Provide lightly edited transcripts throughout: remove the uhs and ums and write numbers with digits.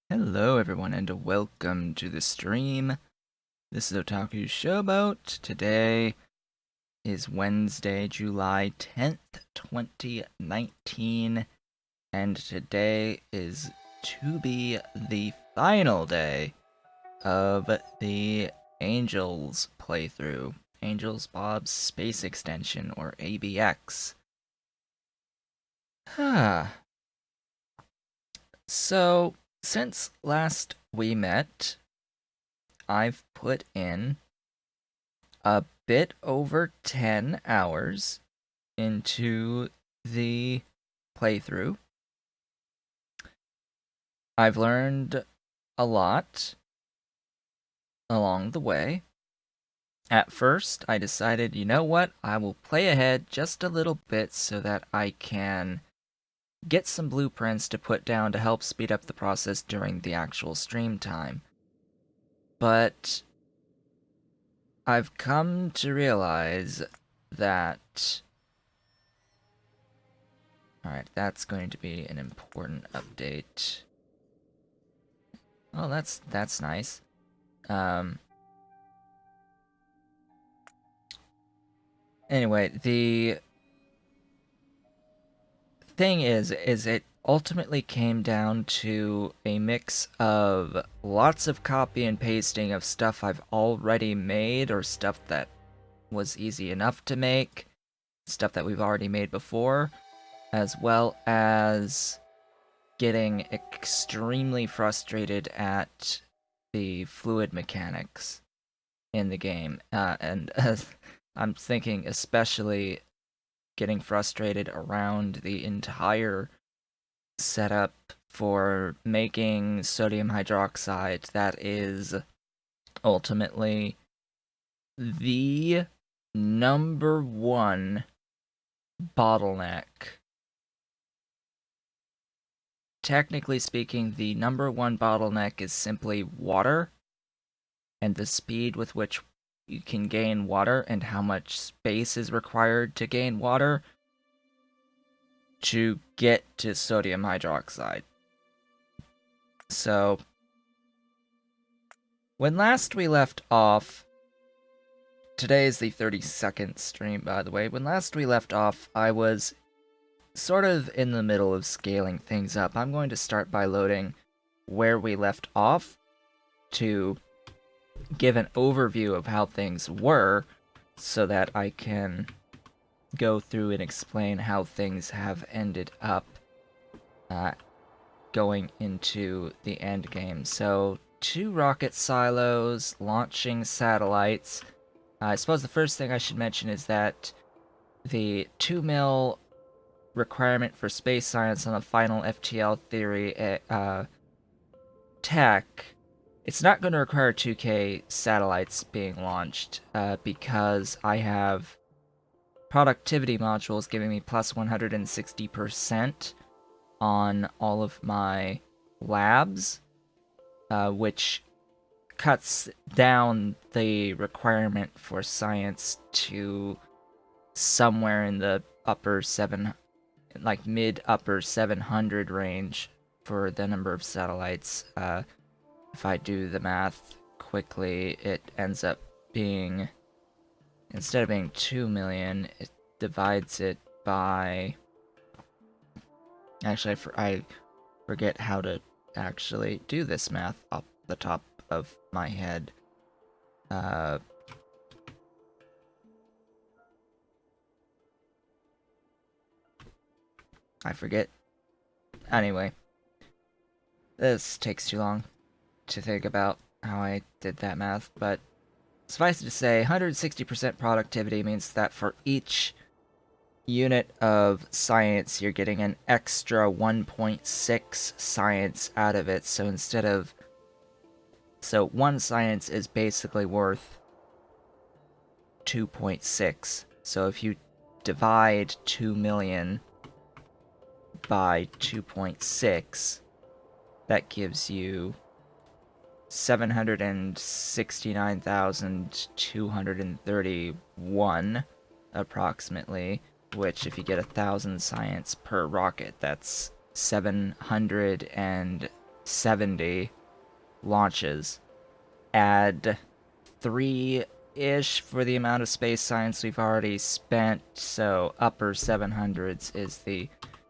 Hello everyone and welcome to the stream. This is Otaku Showboat. Today is Wednesday, July 10th, 2019, and today is to be the final day of the Angels playthrough. Angels Bob's Space Extension, or ABX. So, since last we met, I've put in a bit over 10 hours into the playthrough. I've learned a lot along the way. At first, I decided, you know what, I will play ahead just a little bit so that I can get some blueprints to put down to help speed up the process during the actual stream time. But I've come to realize that... Alright, that's going to be an important update. Oh, that's nice. Anyway, the thing is it ultimately came down to a mix of lots of copy and pasting of stuff I've already made or stuff that was easy enough to make, stuff that we've already made before, as well as getting extremely frustrated at the fluid mechanics in the game. And I'm thinking especially getting frustrated around the entire setup for making sodium hydroxide that is ultimately the number one bottleneck. Technically speaking, the number one bottleneck is simply water and the speed with which you can gain water and how much space is required to gain water to get to sodium hydroxide. So, when last we left off, today is the 32nd stream, by the way. When last we left off, I was sort of in the middle of scaling things up. I'm going to start by loading where we left off to give an overview of how things were so that I can go through and explain how things have ended up going into the end game. So, 2 rocket silos, launching satellites. I suppose the first thing I should mention is that the 2 mil requirement for space science on the final FTL theory tech, it's not going to require 2K satellites being launched because I have productivity modules giving me plus 160% on all of my labs, which cuts down the requirement for science to somewhere in the upper mid upper 700 range for the number of satellites. If I do the math quickly, it ends up being, instead of being 2 million, it divides it by... Actually, I forget how to actually do this math off the top of my head. I forget. Anyway, this takes too long to think about how I did that math, but suffice it to say, 160% productivity means that for each unit of science, you're getting an extra 1.6 science out of it. So one science is basically worth 2.6. So if you divide 2 million by 2.6, that gives you 769,231 approximately, which if you get 1,000 science per rocket, that's 700 and 70 launches. Add 3-ish for the amount of space science we've already spent, so upper 700s is the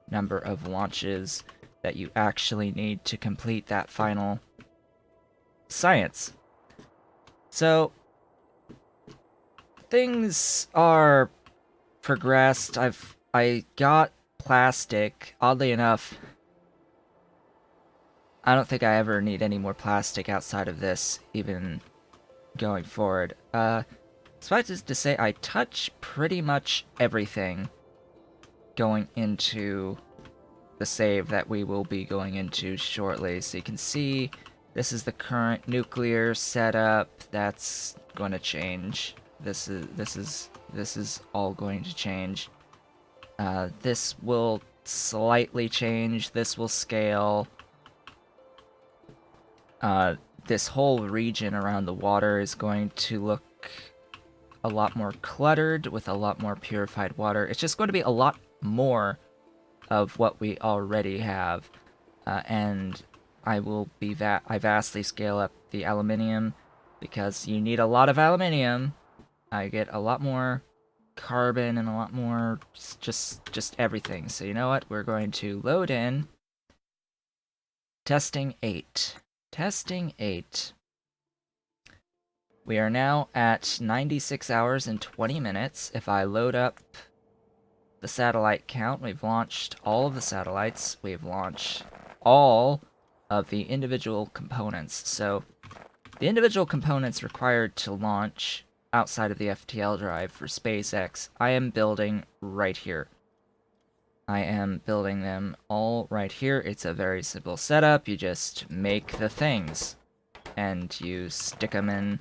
number of launches that you actually need to complete that final science. So, things are progressed. I got plastic. Oddly enough, I don't think I ever need any more plastic outside of this, even going forward. Suffice it to say, I touch pretty much everything going into the save that we will be going into shortly. So you can see this is the current nuclear setup. That's going to change. This is all going to change. This will slightly change. This will scale. This whole region around the water is going to look a lot more cluttered with a lot more purified water. It's just going to be a lot more of what we already have, and I vastly scale up the aluminium because you need a lot of aluminium. I get a lot more carbon and a lot more just everything. So you know what? We're going to load in testing 8. Testing 8. We are now at 96 hours and 20 minutes. If I load up the satellite count, we've launched all of the satellites. We've launched all of the individual components. So the individual components required to launch outside of the FTL drive for SpaceX, I am building right here. I am building them all right here. It's a very simple setup. You just make the things and you stick them in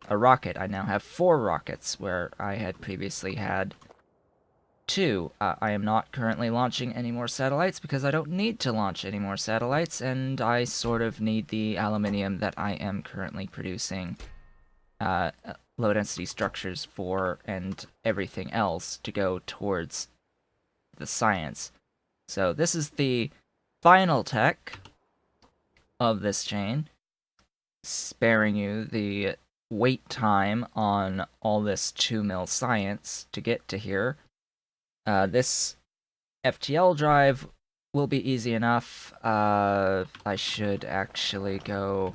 a rocket. I now have 4 rockets where I had previously had 2. I am not currently launching any more satellites because I don't need to launch any more satellites, and I sort of need the aluminium that I am currently producing low-density structures for and everything else to go towards the science. So this is the final tech of this chain, sparing you the wait time on all this 2 mil science to get to here. This FTL drive will be easy enough. I should actually go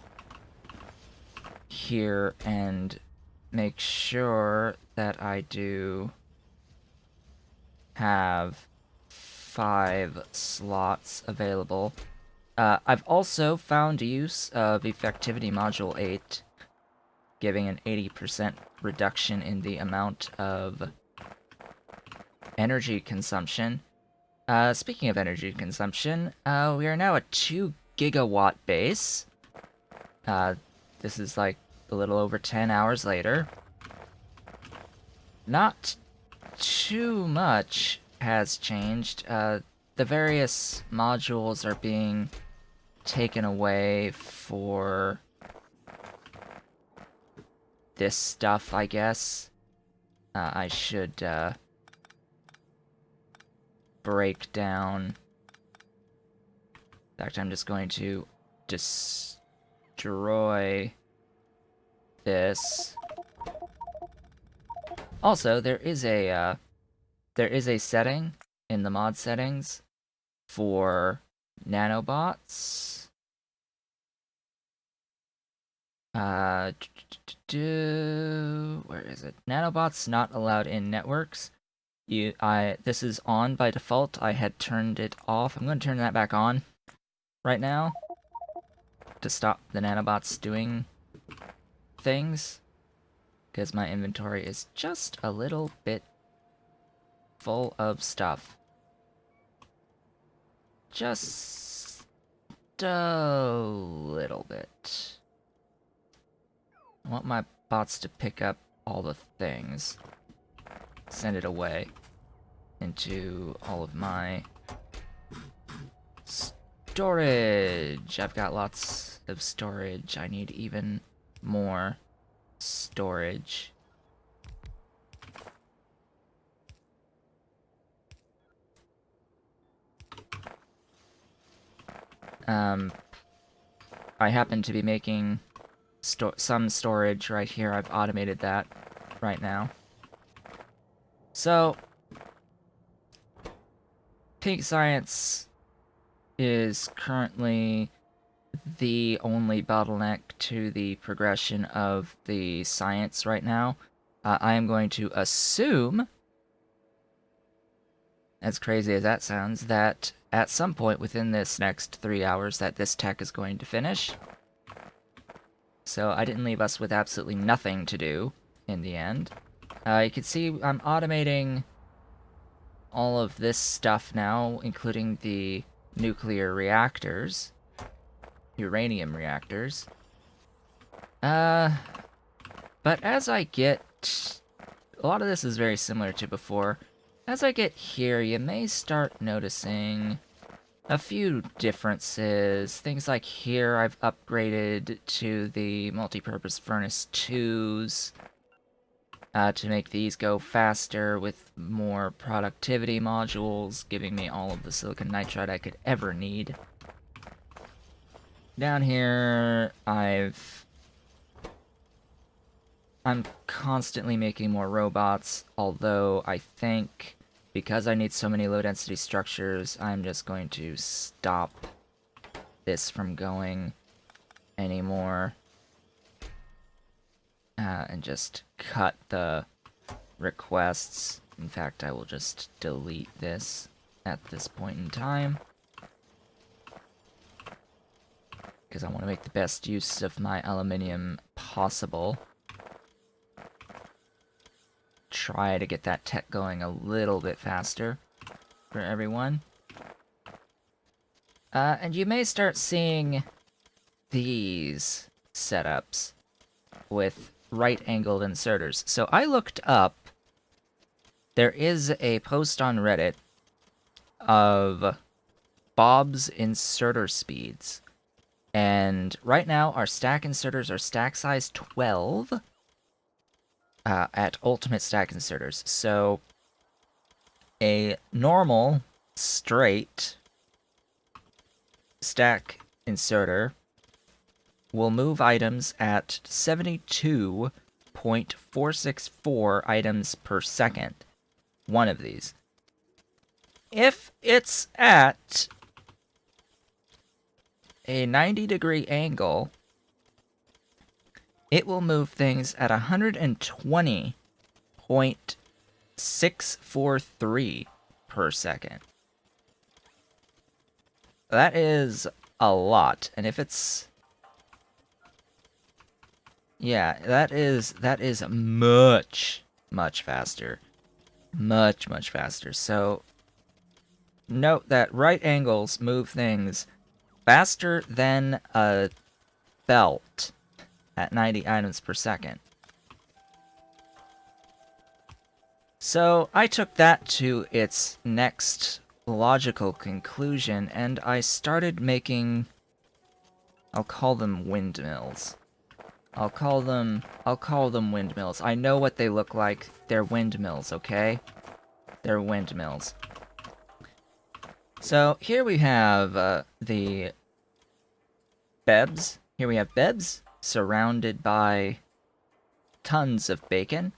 here and make sure that I do have 5 slots available. I've also found use of Effectivity Module 8, giving an 80% reduction in the amount of energy consumption. Speaking of energy consumption, we are now a 2 gigawatt base. This is like a little over 10 hours later. Not too much has changed. The various modules are being taken away for this stuff, I guess. I should break down. In fact, I'm just going to destroy this. Also, there is a setting in the mod settings for nanobots. Where is it? Nanobots not allowed in networks. This is on by default. I had turned it off. I'm going to turn that back on right now to stop the nanobots doing things, because my inventory is just a little bit full of stuff. Just a little bit. I want my bots to pick up all the things, send it away into all of my storage. I've got lots of storage. I need even more storage. I happen to be making some storage right here. I've automated that right now. So, Pig Science is currently the only bottleneck to the progression of the science right now. I am going to assume, as crazy as that sounds, that at some point within this next 3 hours that this tech is going to finish. So I didn't leave us with absolutely nothing to do in the end. You can see I'm automating all of this stuff now, including the nuclear reactors, uranium reactors. But as I get... A lot of this is very similar to before. As I get here, you may start noticing a few differences. Things like here, I've upgraded to the multi-purpose furnace 2s to make these go faster with more productivity modules, giving me all of the silicon nitride I could ever need. Down here, I'm constantly making more robots, although I think because I need so many low-density structures, I'm just going to stop this from going anymore. And just cut the requests. In fact, I will just delete this at this point in time, because I want to make the best use of my aluminium possible. Try to get that tech going a little bit faster for everyone. And you may start seeing these setups with right-angled inserters. So I looked up, there is a post on Reddit of Bob's inserter speeds. And right now, our stack inserters are stack size 12 at ultimate stack inserters. So a normal, straight stack inserter will move items at 72.464 items per second. One of these. If it's at a 90-degree angle, it will move things at 120.643 per second. That is a lot, and if it's... Yeah, that is much, much faster. Much, much faster. So, note that right angles move things faster than a belt at 90 items per second. So, I took that to its next logical conclusion, and I started making... I'll call them windmills. I'll call them windmills. I know what they look like. They're windmills, okay? They're windmills. So, here we have the BEBs. Here we have BEBs surrounded by tons of bacon.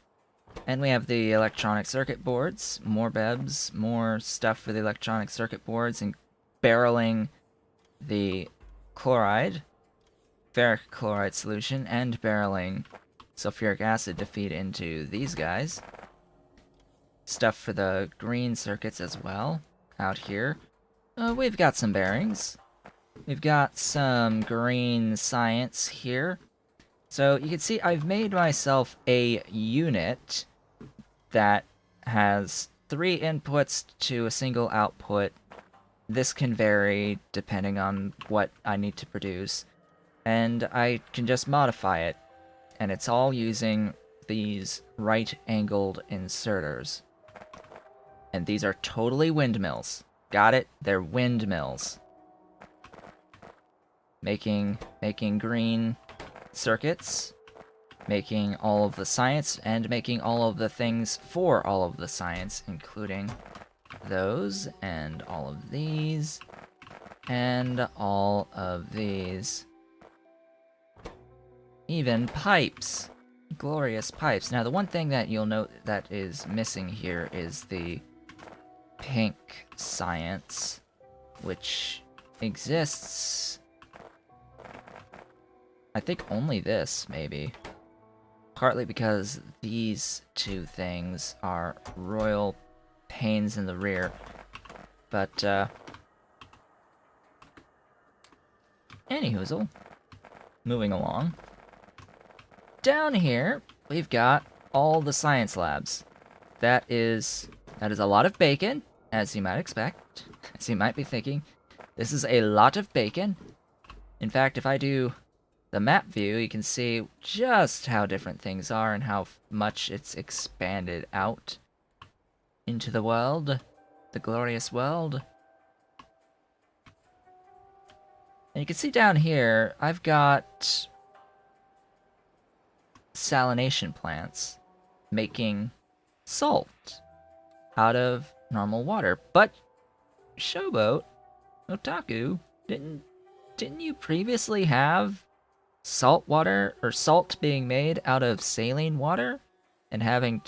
And we have the electronic circuit boards. More BEBs, more stuff for the electronic circuit boards, and barreling the chloride, ferric chloride solution, and barreling sulfuric acid to feed into these guys. Stuff for the green circuits as well, out here. We've got some bearings. We've got some green science here. So you can see I've made myself a unit that has 3 inputs to a single output. This can vary depending on what I need to produce. And I can just modify it. And it's all using these right-angled inserters. And these are totally windmills. Got it? They're windmills. Making green circuits, making all of the science, and making all of the things for all of the science, including those, and all of these, and all of these. even pipes. Glorious pipes. Now, the one thing that you'll note that is missing here is the pink science, which exists, I think only this, maybe. Partly because these two things are royal pains in the rear. But, anyhoozle. Moving along. Down here, we've got all the science labs. That is a lot of bacon, as you might expect. As you might be thinking. This is a lot of bacon. In fact, if I do the map view, you can see just how different things are and how much it's expanded out into the world. The glorious world. And you can see down here, I've got salination plants making salt out of normal water. But Showboat, Otaku, didn't you previously have salt water or salt being made out of saline water and having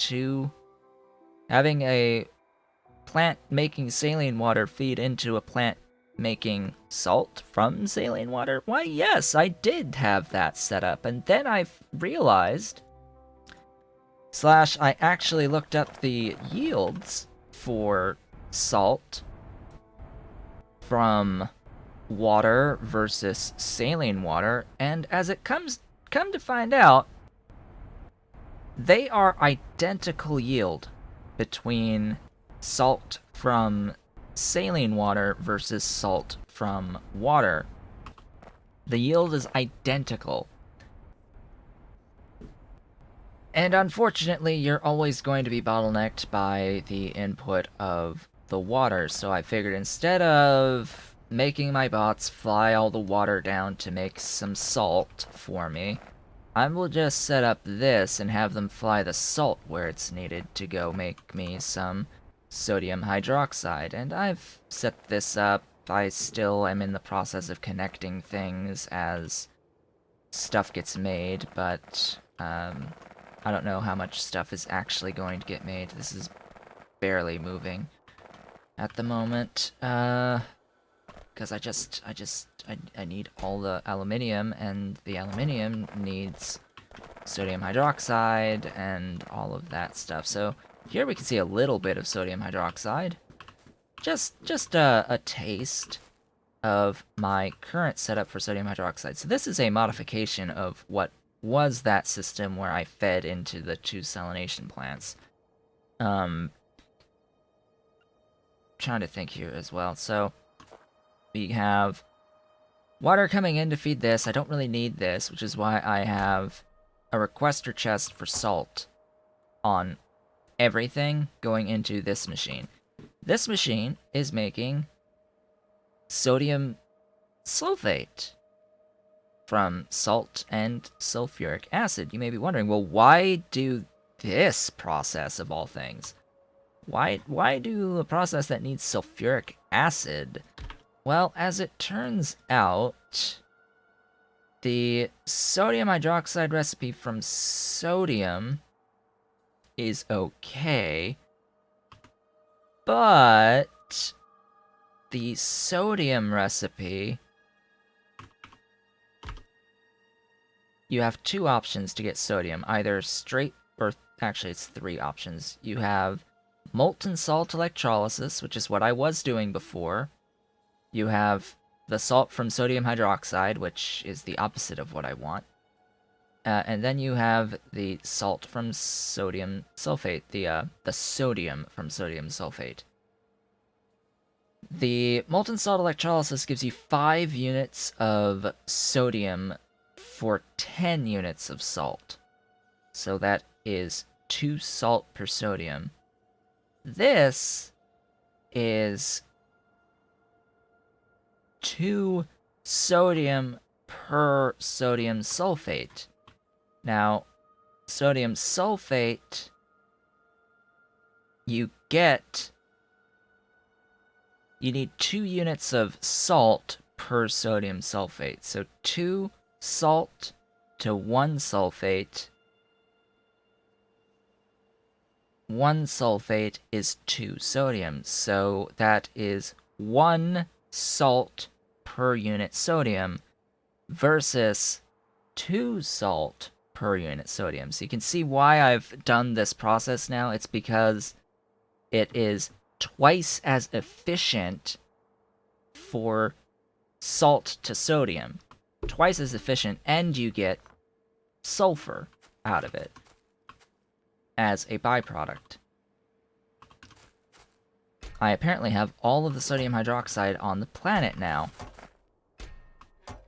a plant making saline water feed into a plant making salt from saline water? Why, yes, I did have that set up, and then I realized, / I actually looked up the yields for salt from water versus saline water, and as it come to find out, they are identical yield between salt from saline water versus salt from water. The yield is identical. And unfortunately, you're always going to be bottlenecked by the input of the water, so I figured instead of making my bots fly all the water down to make some salt for me, I will just set up this and have them fly the salt where it's needed to go make me some sodium hydroxide. And I've set this up. I still am in the process of connecting things as stuff gets made, but I don't know how much stuff is actually going to get made. This is barely moving at the moment, because I need all the aluminium, and the aluminium needs sodium hydroxide and all of that stuff. So here we can see a little bit of sodium hydroxide. Just a taste of my current setup for sodium hydroxide. So this is a modification of what was that system where I fed into the 2 salination plants. Trying to think here as well. So we have water coming in to feed this. I don't really need this, which is why I have a requester chest for salt on everything going into this machine. This machine is making sodium sulfate from salt and sulfuric acid. You may be wondering, well, why do this process of all things? Why do a process that needs sulfuric acid? Well, as it turns out, the sodium hydroxide recipe from sodium is okay, but the sodium recipe, you have 2 options to get sodium, either straight, or actually it's 3 options. You have molten salt electrolysis, which is what I was doing before. You have the salt from sodium hydroxide, which is the opposite of what I want. And then you have the salt from sodium sulfate, the sodium from sodium sulfate. The molten salt electrolysis gives you 5 units of sodium for 10 units of salt. So that is 2 salt per sodium. This is 2 sodium per sodium sulfate. Now, sodium sulfate, you need 2 units of salt per sodium sulfate. So 2 salt, to 1 sulfate, 1 sulfate is 2 sodium. So that is 1 salt per unit sodium versus 2 salt per unit sodium. So you can see why I've done this process now. It's because it is twice as efficient for salt to sodium. Twice as efficient, and you get sulfur out of it as a byproduct. I apparently have all of the sodium hydroxide on the planet now.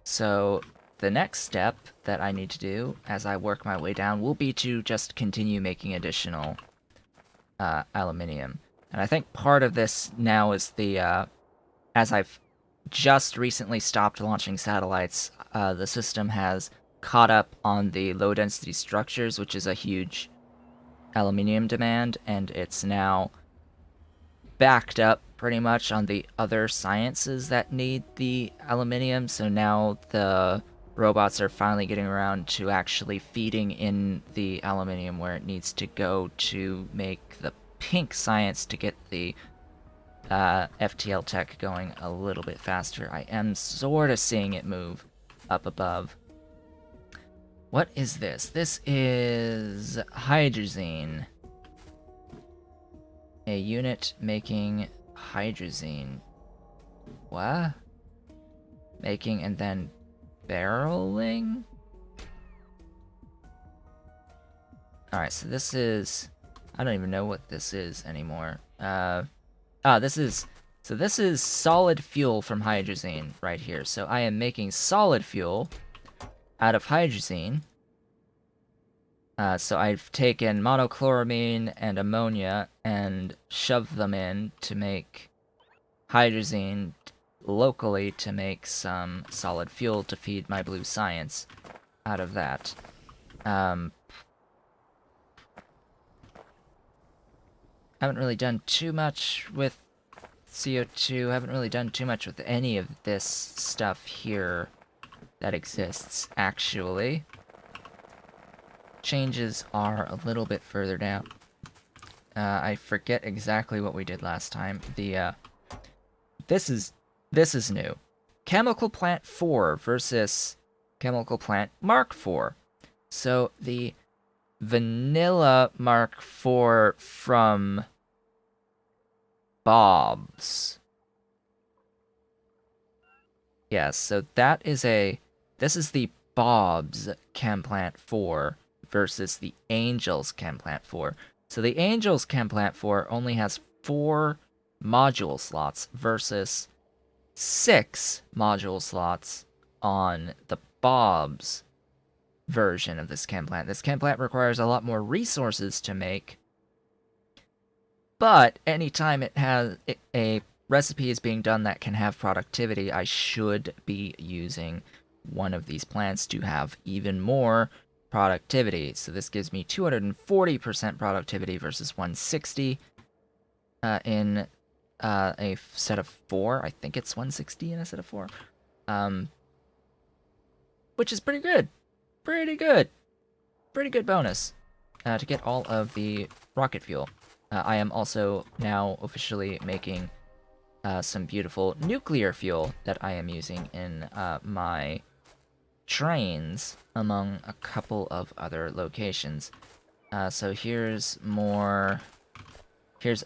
So the next step that I need to do as I work my way down will be to just continue making additional aluminium. And I think part of this now is the, as I've just recently stopped launching satellites, the system has caught up on the low-density structures, which is a huge aluminium demand, and it's now backed up pretty much on the other sciences that need the aluminium. So now the robots are finally getting around to actually feeding in the aluminium where it needs to go to make the pink science to get the FTL tech going a little bit faster. I am sort of seeing it move up above. What is this? This is hydrazine. A unit making hydrazine. What? Making and then barreling? Alright, so this is... I don't even know what this is anymore. This is solid fuel from hydrazine right here. So I am making solid fuel out of hydrazine. So I've taken monochloramine and ammonia and shoved them in to make hydrazine locally to make some solid fuel to feed my blue science out of that. Haven't really done too much with CO2, haven't really done too much with any of this stuff here that exists, actually. Changes are a little bit further down. I forget exactly what we did last time. This is new. Chemical Plant 4 versus Chemical Plant Mark 4. So the Vanilla Mark 4 from Bob's. Yes, so this is the Bob's Chem Plant 4 versus the Angel's Chem Plant 4. So the Angel's Chem Plant 4 only has 4 module slots versus 6 module slots on the Bob's version of this chem plant. This chem plant requires a lot more resources to make, but anytime it has a recipe is being done that can have productivity, I should be using one of these plants to have even more productivity. So this gives me 240% productivity versus 160 in a set of 4. I think it's 160 in a set of 4. Which is pretty good. Pretty good bonus to get all of the rocket fuel. I am also now officially making some beautiful nuclear fuel that I am using in my trains, among a couple of other locations. So here's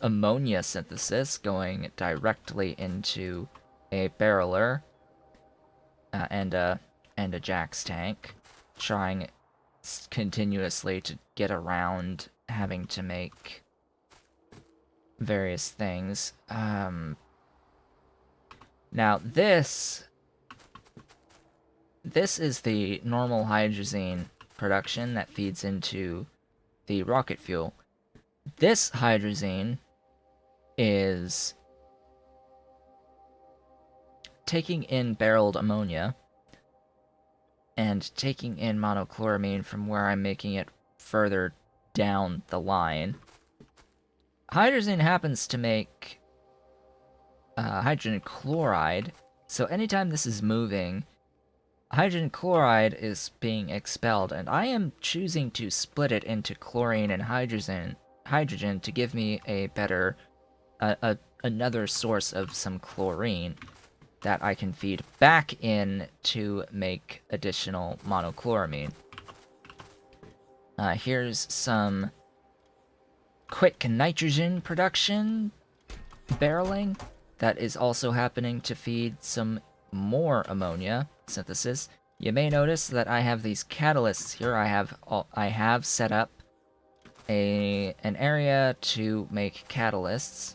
ammonia synthesis going directly into a barreler and a Jack's tank, trying continuously to get around having to make various things. Now this is the normal hydrazine production that feeds into the rocket fuel. This hydrazine is taking in barreled ammonia and taking in monochloramine from where I'm making it further down the line. Hydrazine happens to make hydrogen chloride, so anytime this is moving, hydrogen chloride is being expelled, and I am choosing to split it into chlorine and hydrogen to give me a better, another source of some chlorine that I can feed back in to make additional monochloramine. Here's some quick nitrogen production barreling that is also happening to feed some more ammonia synthesis. You may notice that I have these catalysts here. I have set up an area to make catalysts.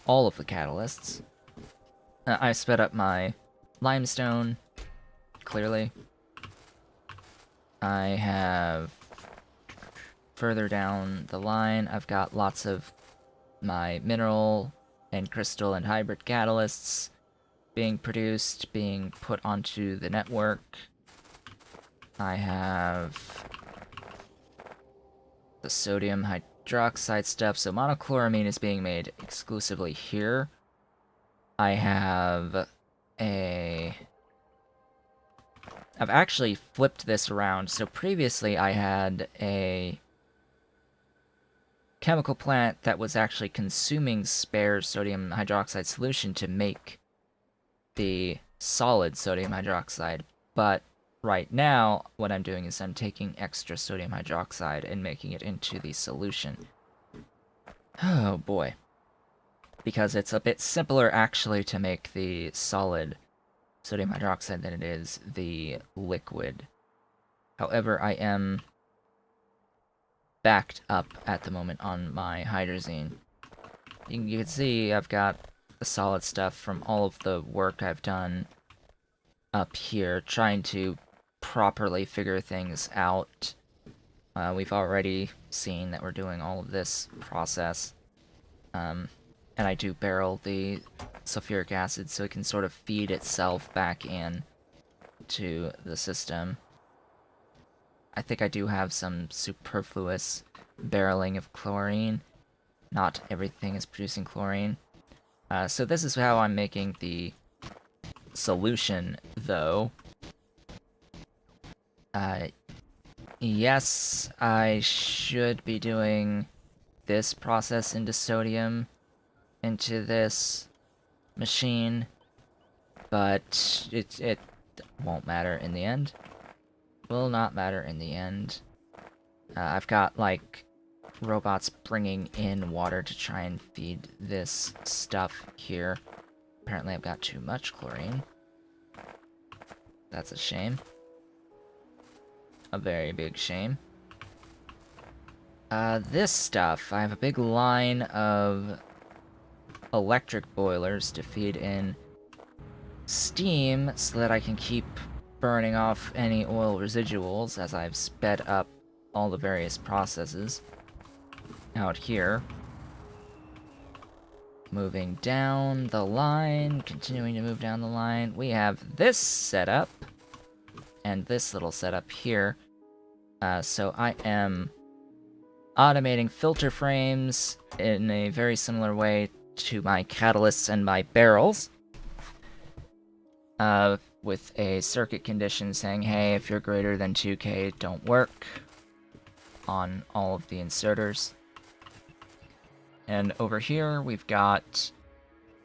All of the catalysts. I sped up my limestone, clearly. I have further down the line, I've got lots of my mineral and crystal and hybrid catalysts being produced, being put onto the network. I have the sodium hydroxide stuff, so monochloramine is being made exclusively here. I have I've actually flipped this around. So previously I had a chemical plant that was actually consuming spare sodium hydroxide solution to make the solid sodium hydroxide. But right now, what I'm doing is I'm taking extra sodium hydroxide and making it into the solution. Oh boy. Because it's a bit simpler actually to make the solid sodium hydroxide than it is the liquid. However, I am backed up at the moment on my hydrazine. You can see I've got the solid stuff from all of the work I've done up here, trying to properly figure things out. We've already seen that we're doing all of this process. And I do barrel the sulfuric acid so it can sort of feed itself back in to the system. I think I do have some superfluous barreling of chlorine. Not everything is producing chlorine. So this is how I'm making the solution, though. Yes, I should be doing this process into sodium into this machine, but it won't matter in the end. Will not matter in the end. I've got, like, robots bringing in water to try and feed this stuff here. Apparently I've got too much chlorine. That's a shame. A very big shame. This stuff, I have a big line of electric boilers to feed in steam so that I can keep burning off any oil residuals as I've sped up all the various processes out here. Moving down the line, continuing to move down the line, we have this setup and this little setup here. So I am automating filter frames in a very similar way to my catalysts and my barrels, with a circuit condition saying, hey, if you're greater than 2K, don't work on all of the inserters. And over here, we've got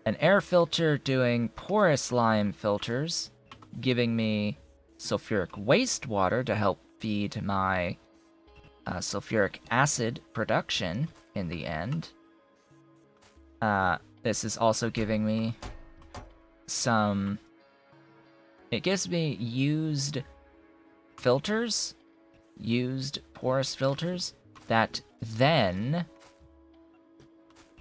an air filter doing porous lime filters, giving me sulfuric wastewater to help feed my sulfuric acid production in the end. This is also giving me some... It gives me used filters, used porous filters, that then...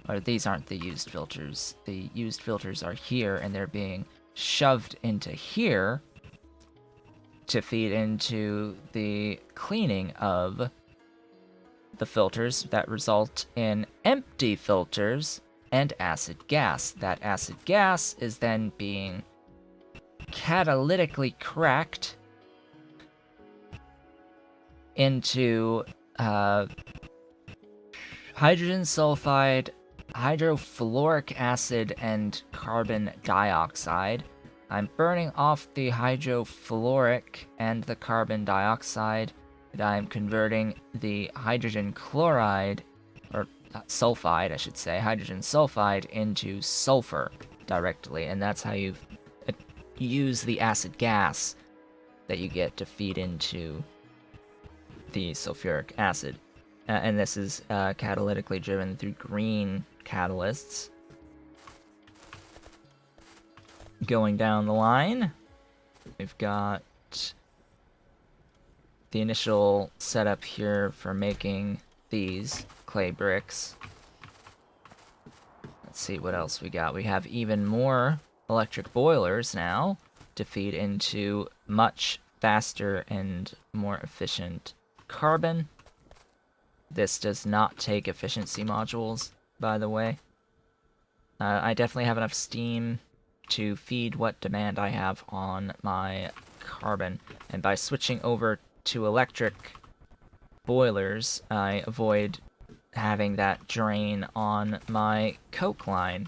Or these aren't the used filters. The used filters are here, and they're being shoved into here to feed into the cleaning of the filters that result in empty filters and acid gas. That acid gas is then being catalytically cracked into hydrogen sulfide, hydrofluoric acid and carbon dioxide. I'm burning off the hydrofluoric and the carbon dioxide, and I'm converting the hydrogen chloride, or sulfide, I should say, hydrogen sulfide into sulfur directly, and that's how you use the acid gas that you get to feed into the sulfuric acid. And this is catalytically driven through green catalysts. Going down the line, we've got the initial setup here for making these clay bricks. Let's see what else we got. We have even more electric boilers now to feed into much faster and more efficient carbon. This does not take efficiency modules, by the way. I definitely have enough steam to feed what demand I have on my carbon, and by switching over to electric boilers, I avoid having that drain on my coke line,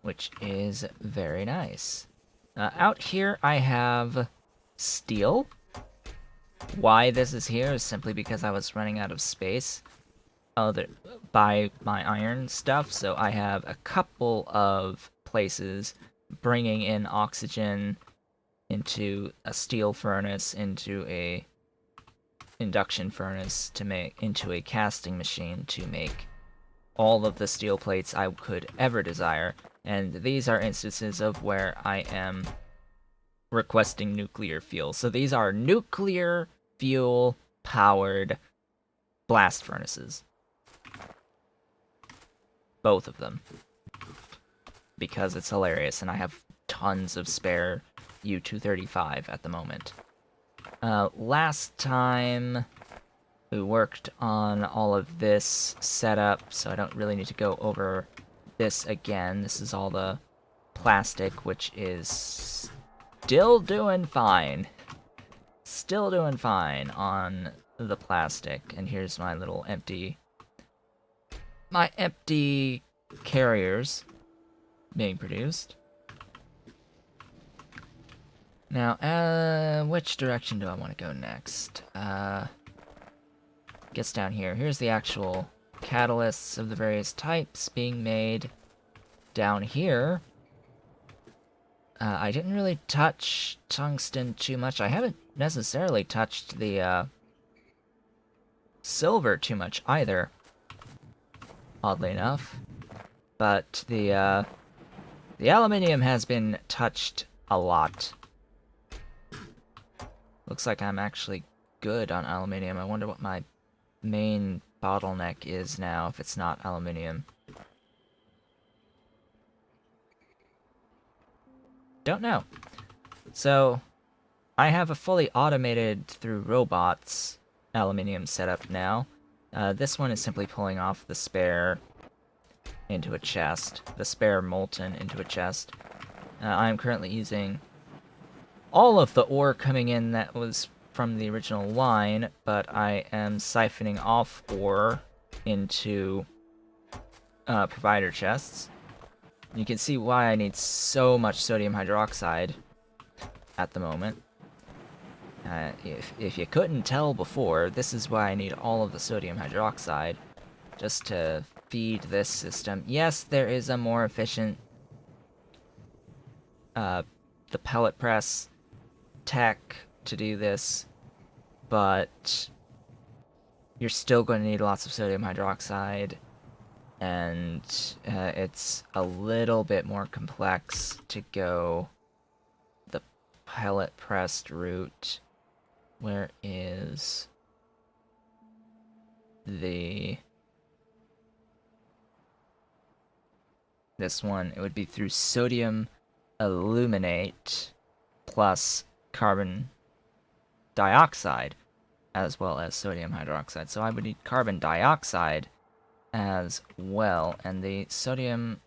which is very nice. Out here I have steel. Why this is here is simply because I was running out of space by my iron stuff, so I have a couple of places bringing in oxygen into a steel furnace, into a induction furnace, to make into a casting machine to make all of the steel plates I could ever desire, and these are instances of where I am requesting nuclear fuel. So these are nuclear fuel powered blast furnaces. Both of them. Because it's hilarious, and I have tons of spare U-235 at the moment. Last time we worked on all of this setup, so I don't really need to go over this again. This is all the plastic, which is still doing fine. Still doing fine on the plastic. And here's my little empty carriers being produced. Now, which direction do I want to go next? Guess down here. Here's the actual catalysts of the various types being made. Down here, I didn't really touch tungsten too much. I haven't necessarily touched the silver too much either, oddly enough. But the aluminium has been touched a lot. Looks like I'm actually good on aluminium. I wonder what my main bottleneck is now, if it's not aluminium. Don't know. So, I have a fully automated, through robots, aluminium setup now. This one is simply pulling off the spare into a chest. The spare molten into a chest. I'm currently using all of the ore coming in that was from the original line, but I am siphoning off ore into provider chests. You can see why I need so much sodium hydroxide at the moment. If you couldn't tell before, this is why I need all of the sodium hydroxide, just to feed this system. Yes, there is a more efficient the pellet press tech to do this, but you're still going to need lots of sodium hydroxide, and it's a little bit more complex to go the pellet pressed route. Where is this one? It would be through sodium aluminate plus carbon dioxide, as well as sodium hydroxide. So I would need carbon dioxide as well, and the sodium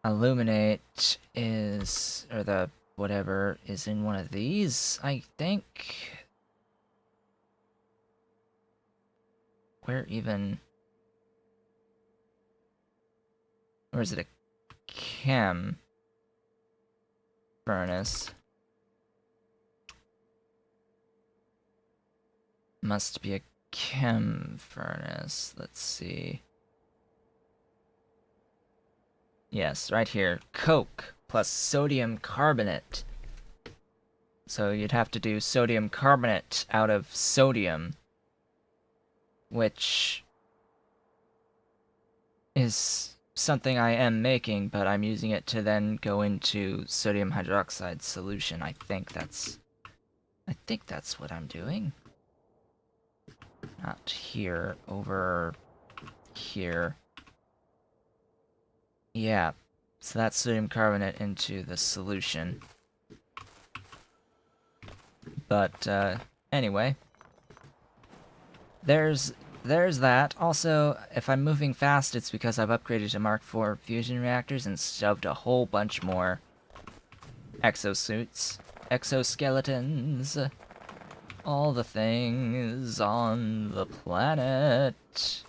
aluminate is, or the whatever, is in one of these, I think. where even... Or is it a chem furnace? Must be a chem furnace. Let's see. Yes, right here. Coke plus sodium carbonate. So you'd have to do sodium carbonate out of sodium, which is something I am making, but I'm using it to then go into sodium hydroxide solution. I think that's what I'm doing. Not here, over here. Yeah, so that's sodium carbonate into the solution. But, anyway. There's that. Also, if I'm moving fast, it's because I've upgraded to Mark IV fusion reactors and shoved a whole bunch more exosuits, exoskeletons, all the things on the planet.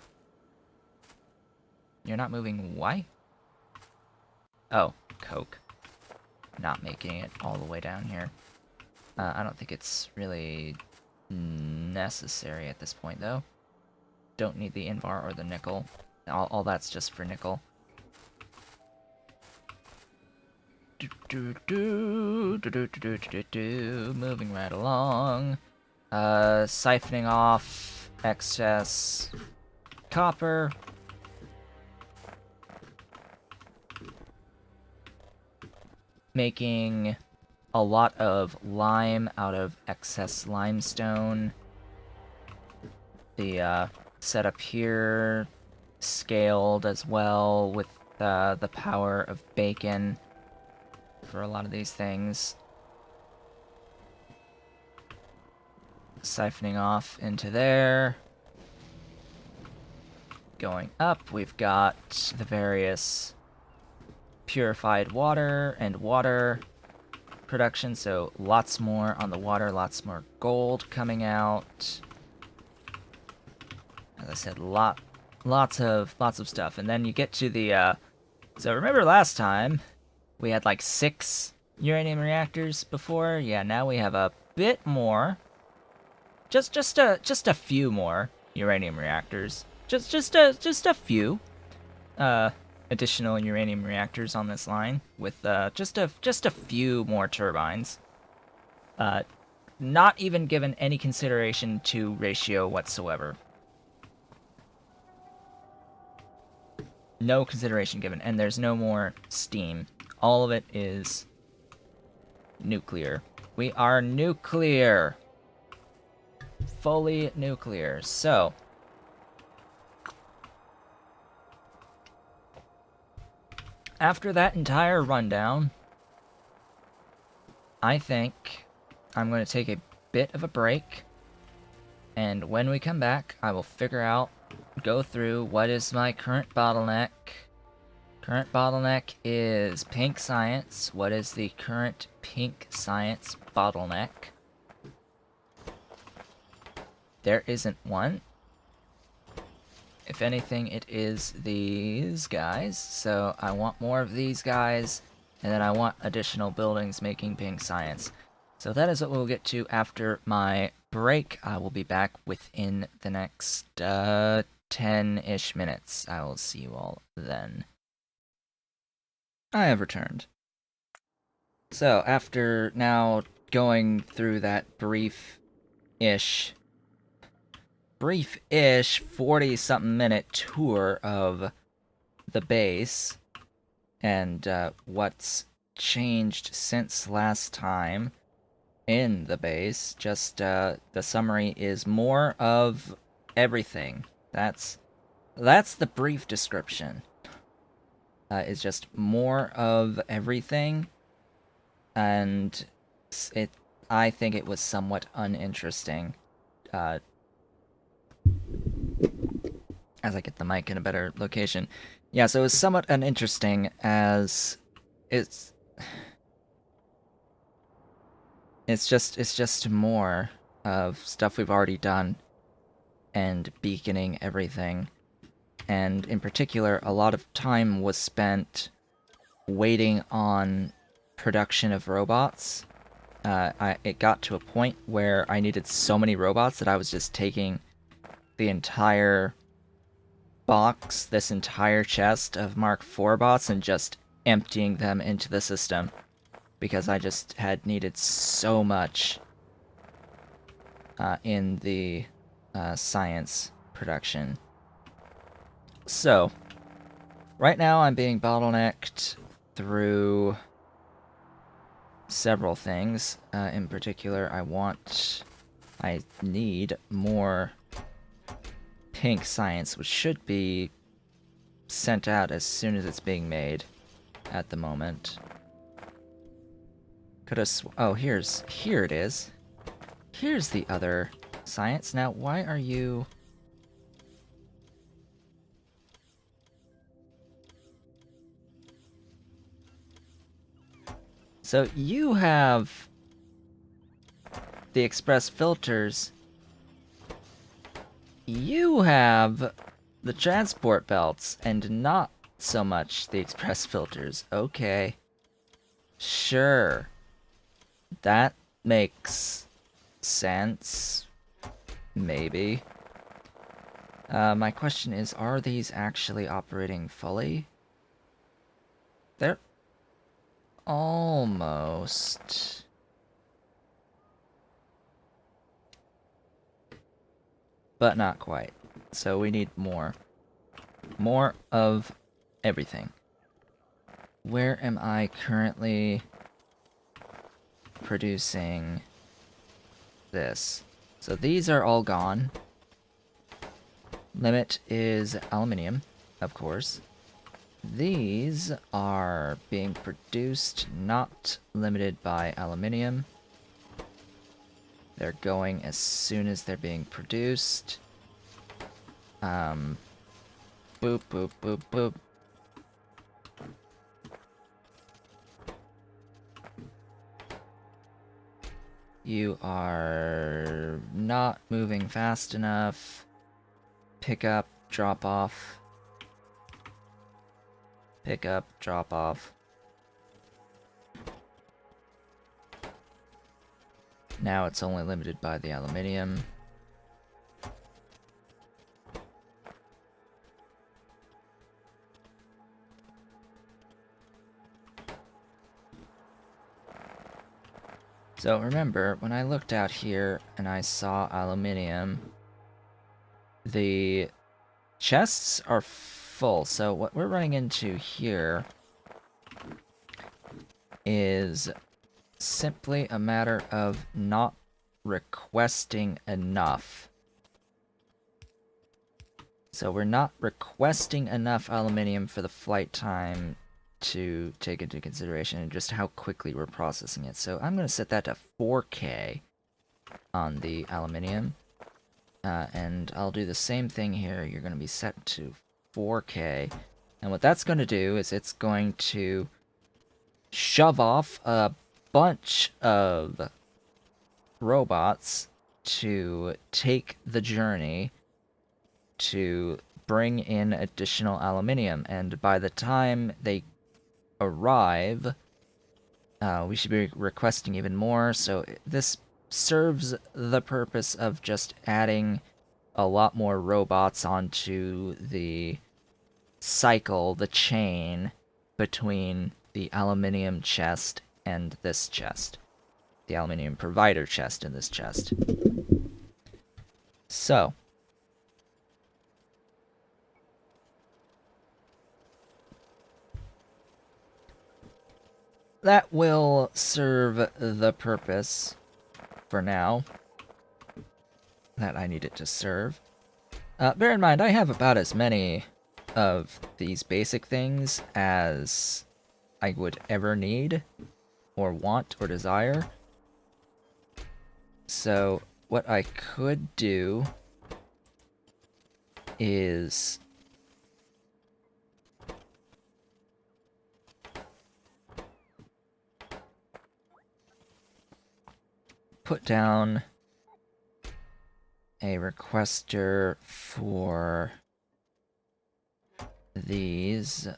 You're not moving, why? Oh, Coke. Not making it all the way down here. I don't think it's really necessary at this point, though. Don't need the Invar or the nickel. All that's just for nickel. Moving right along. Siphoning off excess copper. Making a lot of lime out of excess limestone. The setup here scaled as well with the power of bacon for a lot of these things. Siphoning off into there. Going up, we've got the various purified water and water production, so lots more on the water, lots more gold coming out. As I said, lots of stuff. And then you get to the so remember last time we had like 6 uranium reactors before? Yeah, now we have a bit more. Just a few more uranium reactors. Just a few additional uranium reactors on this line with just a few more turbines. Not even given any consideration to ratio whatsoever. No consideration given, and there's no more steam. All of it is nuclear. We are nuclear. Fully nuclear. So, after that entire rundown, I think I'm going to take a bit of a break, and when we come back, I will go through what is my current bottleneck. Current bottleneck is pink science. What is the current pink science bottleneck? There isn't one. If anything, it is these guys. So I want more of these guys, and then I want additional buildings making pink science. So that is what we'll get to after my break. I will be back within the next 10-ish minutes. I will see you all then. I have returned. So after now going through that brief-ish 40-something minute tour of the base and what's changed since last time in the base, just the summary is more of everything. That's the brief description. Is just more of everything, and I think it was somewhat uninteresting. As I get the mic in a better location. Yeah, so it was somewhat uninteresting as it's just more of stuff we've already done. and beaconing everything. And in particular, a lot of time was spent waiting on production of robots. It got to a point where I needed so many robots that I was just taking the entire box, this entire chest of Mark IV bots, and just emptying them into the system because I just had needed so much in the science production. So, right now I'm being bottlenecked through several things. In particular, I need more pink science, which should be sent out as soon as it's being made at the moment. Oh, here it is. Here's the other science. Now, why are you... So you have the express filters. You have the transport belts, and not so much the express filters. Okay. Sure. That makes sense. Maybe. My question is, are these actually operating fully? They're almost... but not quite. So we need more. More of everything. Where am I currently producing this? So these are all gone. Limit is aluminium, of course. These are being produced, not limited by aluminium. They're going as soon as they're being produced. Boop, boop, boop, boop. You are not moving fast enough. Pick up, drop off. Pick up, drop off. Now it's only limited by the aluminium. So remember, when I looked out here and I saw aluminium, the chests are full. So what we're running into here is simply a matter of not requesting enough. So we're not requesting enough aluminium for the flight time to take into consideration just how quickly we're processing it. So I'm going to set that to 4K on the aluminium. And I'll do the same thing here. You're going to be set to 4K. And what that's going to do is it's going to shove off a bunch of robots to take the journey to bring in additional aluminium. And by the time they arrive, we should be requesting even more. So this serves the purpose of just adding a lot more robots onto the cycle, the chain between the aluminium chest and this chest. The aluminium provider chest and this chest. So, that will serve the purpose for now that I need it to serve. Bear in mind, I have about as many of these basic things as I would ever need, or want, or desire. So, what I could do is put down a requester for these,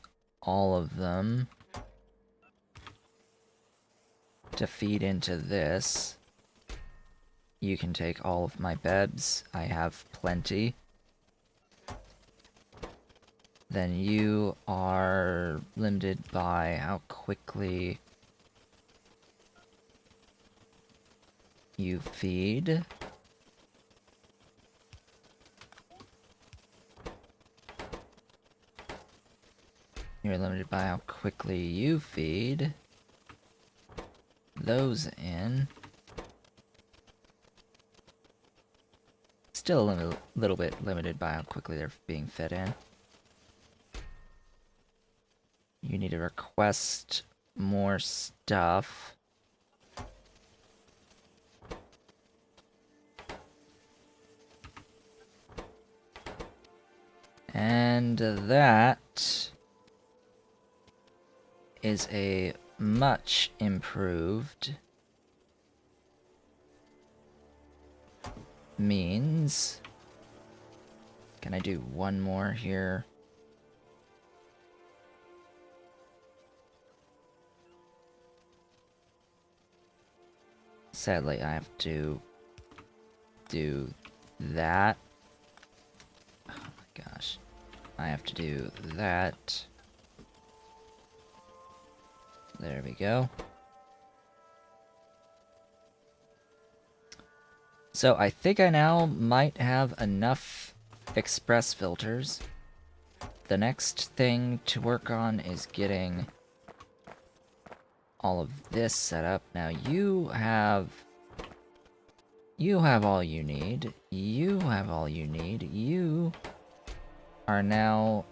all of them, to feed into this. You can take all of my bebs. I have plenty. Then you are limited by how quickly you feed. You're limited by how quickly you feed those in. Still a little bit limited by how quickly they're being fed in. You need to request more stuff. And that is a much improved means. Can I do one more here? Sadly, I have to do that. Oh my gosh. I have to do that. There we go. So I think I now might have enough express filters. The next thing to work on is getting all of this set up. Now you have all you need. You have all you need. You are now...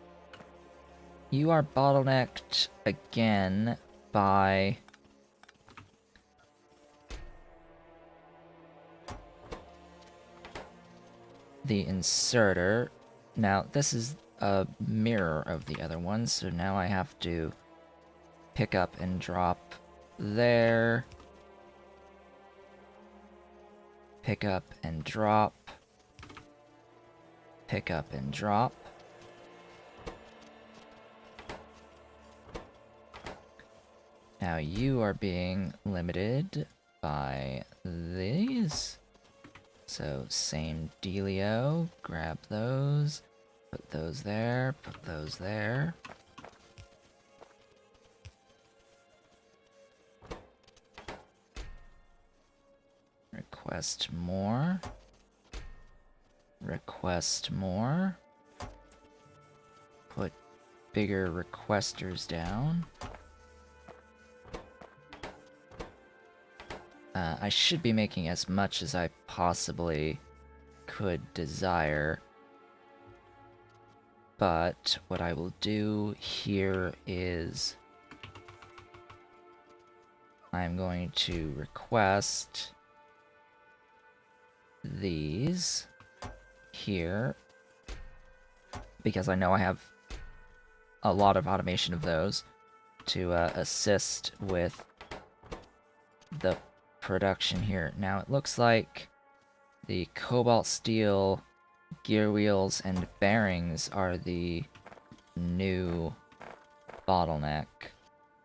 You are bottlenecked again by... the inserter. Now, this is a mirror of the other one, so now I have to pick up and drop there. Pick up and drop. Pick up and drop. Now you are being limited by these. So same dealio, grab those, put those there, put those there. Request more. Request more. Put bigger requesters down. I should be making as much as I possibly could desire. But what I will do here is I'm going to request these here because I know I have a lot of automation of those to assist with the production here. Now it looks like the cobalt steel gear wheels and bearings are the new bottleneck.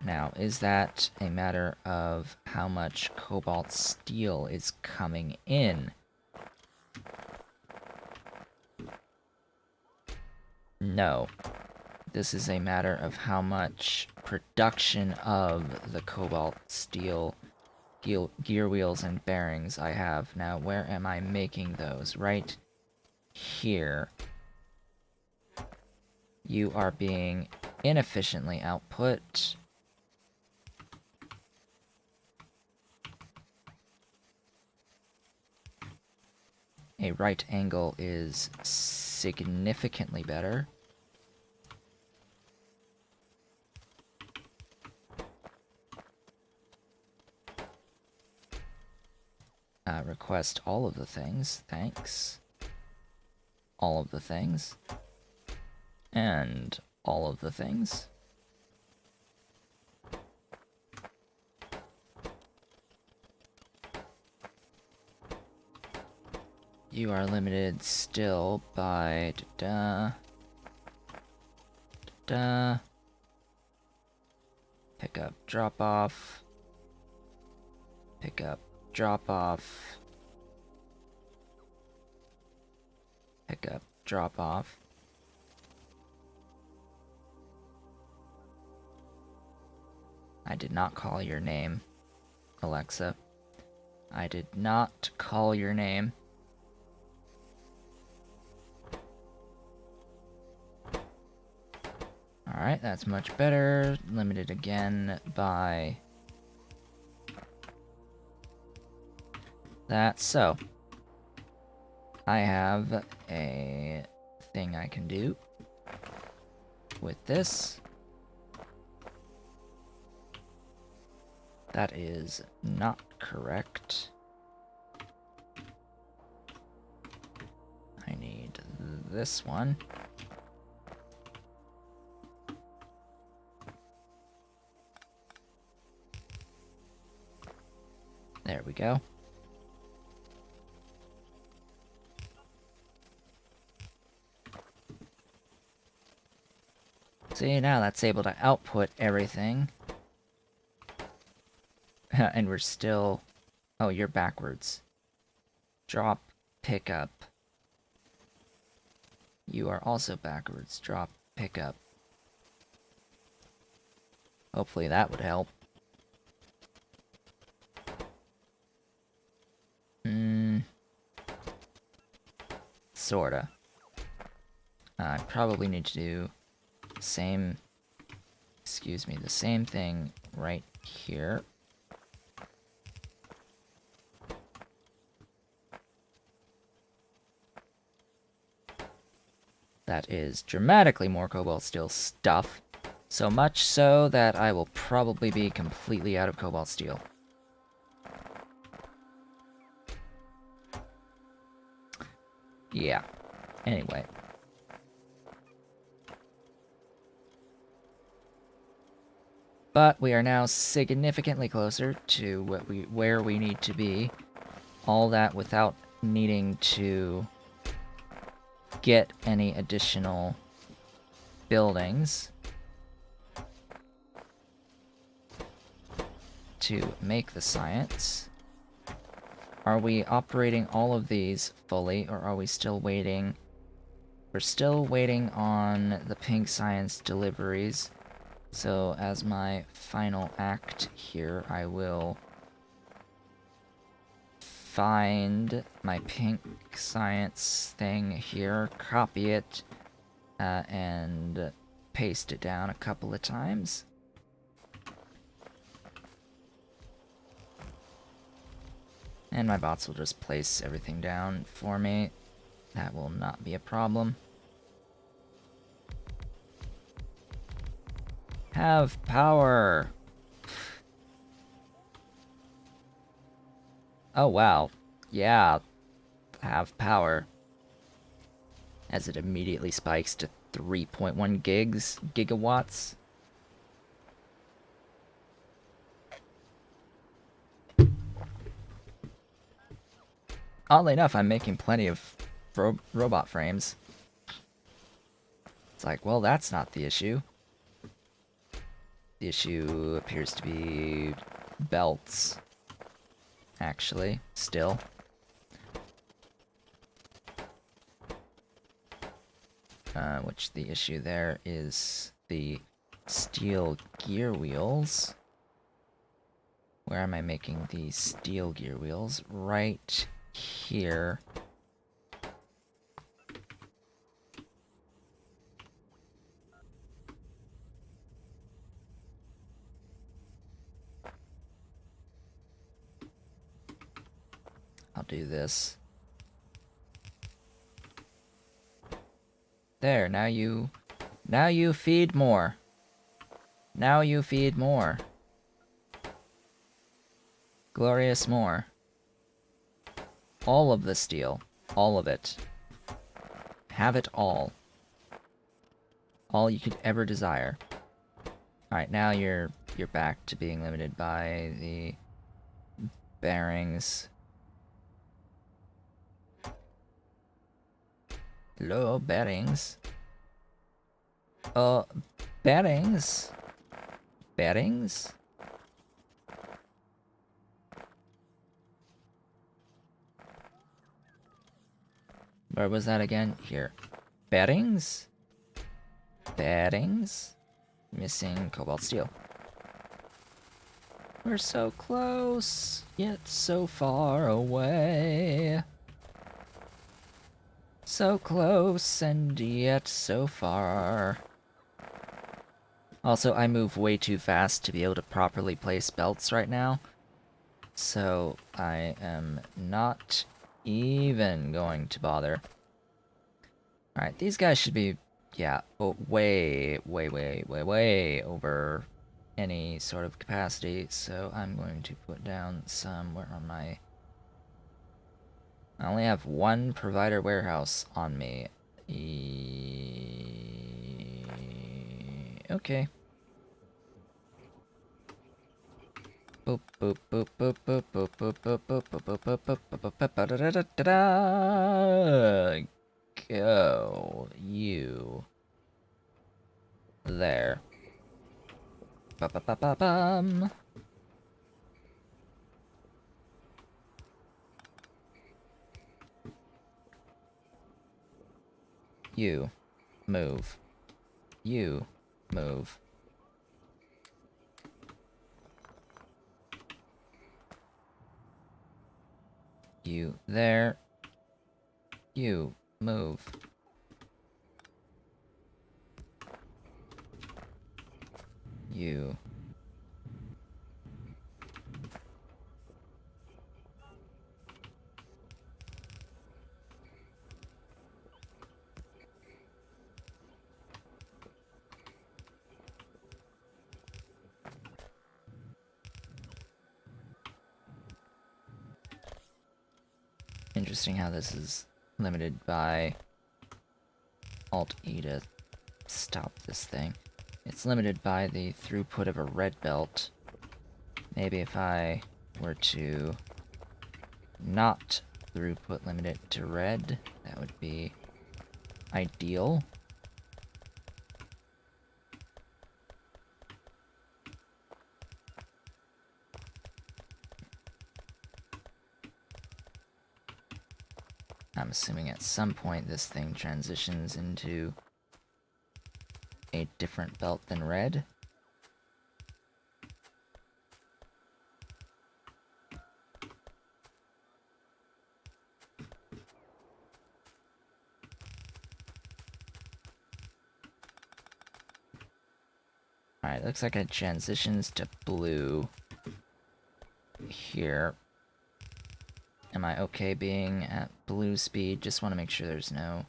Now, is that a matter of how much cobalt steel is coming in? No. This is a matter of how much production of the cobalt steel gear wheels and bearings I have. Now, where am I making those? Right here. You are being inefficiently output. A right angle is significantly better. Request all of the things, thanks. All of the things. And all of the things. You are limited still by pick up, drop off, pick up, drop off, pick up, drop off. I did not call your name, Alexa. I did not call your name. Alright, that's much better. Limited again by that. So, I have a thing I can do with this. That is not correct. I need this one. There we go. See, now that's able to output everything. And we're still... Oh, you're backwards. Drop, pick up. You are also backwards. Drop, pick up. Hopefully that would help. Sorta. I probably need to do the same... Excuse me, the same thing right here. That is dramatically more cobalt steel stuff. So much so that I will probably be completely out of cobalt steel. Yeah. Anyway. But we are now significantly closer to where we need to be. All that without needing to get any additional buildings to make the science. Are we operating all of these fully, or are we still waiting? We're still waiting on the pink science deliveries. So as my final act here, I will find my pink science thing here, copy it, and paste it down a couple of times. And my bots will just place everything down for me. That will not be a problem. Have power! Oh wow. Yeah. Have power. As it immediately spikes to 3.1 gigawatts. Oddly enough, I'm making plenty of robot frames. It's like, well, that's not the issue. The issue appears to be belts, actually, still. Which the issue there is the steel gear wheels. Where am I making these steel gear wheels? Right here. I'll do this. There, now you feed more. Now you feed more. Glorious more. All of the steel. All of it. Have it all. All you could ever desire. Alright, now you're back to being limited by the bearings. Hello, bearings. Bearings? Bearings? Where was that again? Here. Bearings? Bearings? Missing cobalt steel. We're so close, yet so far away. So close and yet so far. Also, I move way too fast to be able to properly place belts right now. So I am not even going to bother. Alright, these guys should be, yeah, way over any sort of capacity. So I'm going to put down some, where are my... I only have one provider warehouse on me. Okay. Boop boop boop boop boop boop boop boop boop boop boop boop boop boop boop boop da. Go you there. Ba ba ba ba bum. You move. You move. You there. You move. You. Interesting how this is limited by Alt-E to stop this thing. It's limited by the throughput of a red belt. Maybe if I were to not throughput limit it to red, that would be ideal. I'm assuming at some point this thing transitions into a different belt than red. Alright, looks like it transitions to blue here. Am I okay being at blue speed? Just want to make sure there's no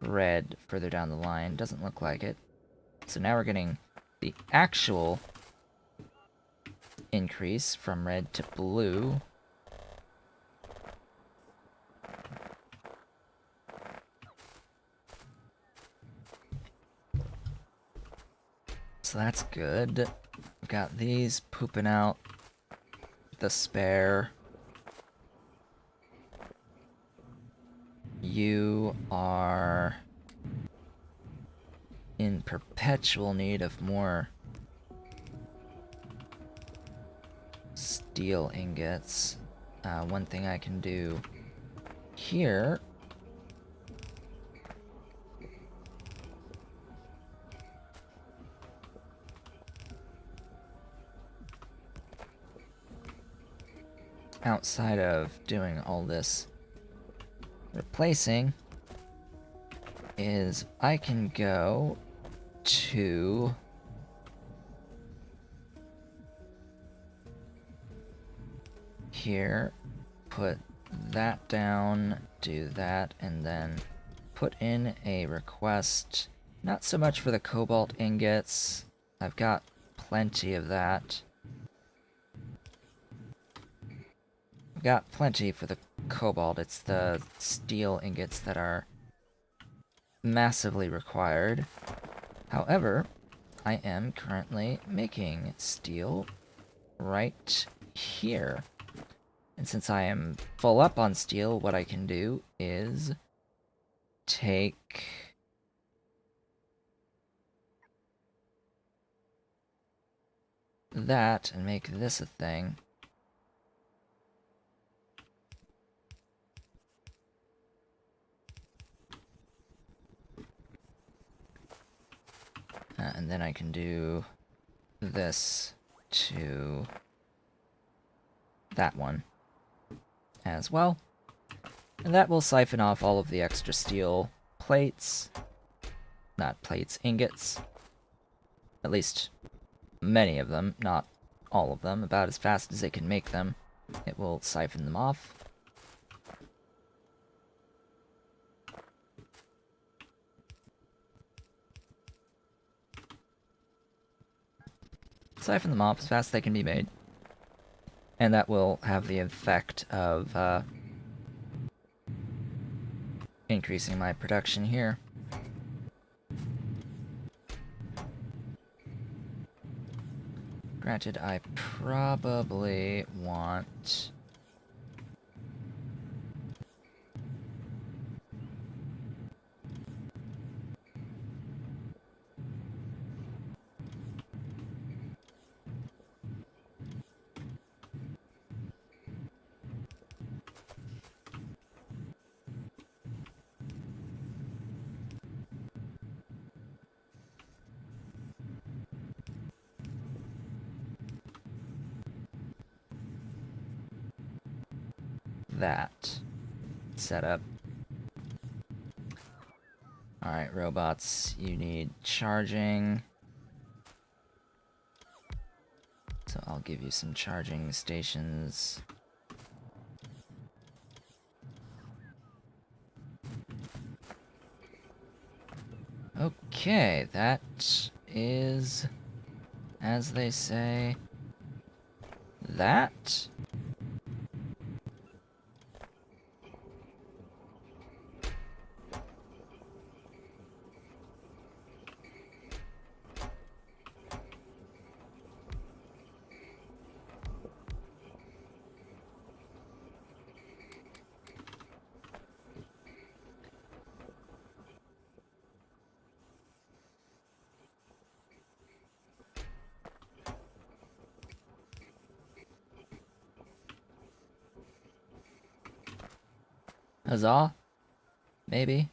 red further down the line. Doesn't look like it. So now we're getting the actual increase from red to blue. So that's good. We've got these pooping out the spare. You are in perpetual need of more steel ingots. One thing I can do here outside of doing all this replacing is I can go to here, put that down, do that, and then put in a request, not so much for the cobalt ingots, I've got plenty of that. I've got plenty for the cobalt, it's the steel ingots that are massively required. However, I am currently making steel right here. And since I am full up on steel, what I can do is take that and make this a thing. And then I can do this to that one as well. And that will siphon off all of the extra steel plates. Not plates, ingots. At least many of them, not all of them. About as fast as it can make them, it will siphon them off. Siphon them off as fast as they can be made. And that will have the effect of increasing my production here. Granted, I probably want... that setup. Alright, robots, you need charging. So I'll give you some charging stations. Okay, that is, as they say, that. Huzzah? Maybe?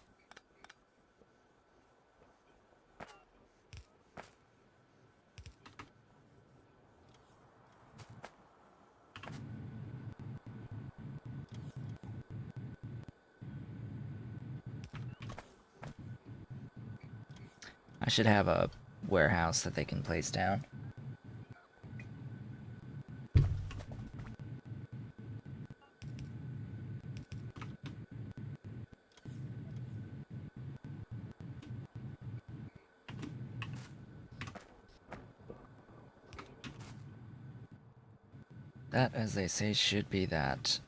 I should have a warehouse that they can place down. That, as they say, should be that.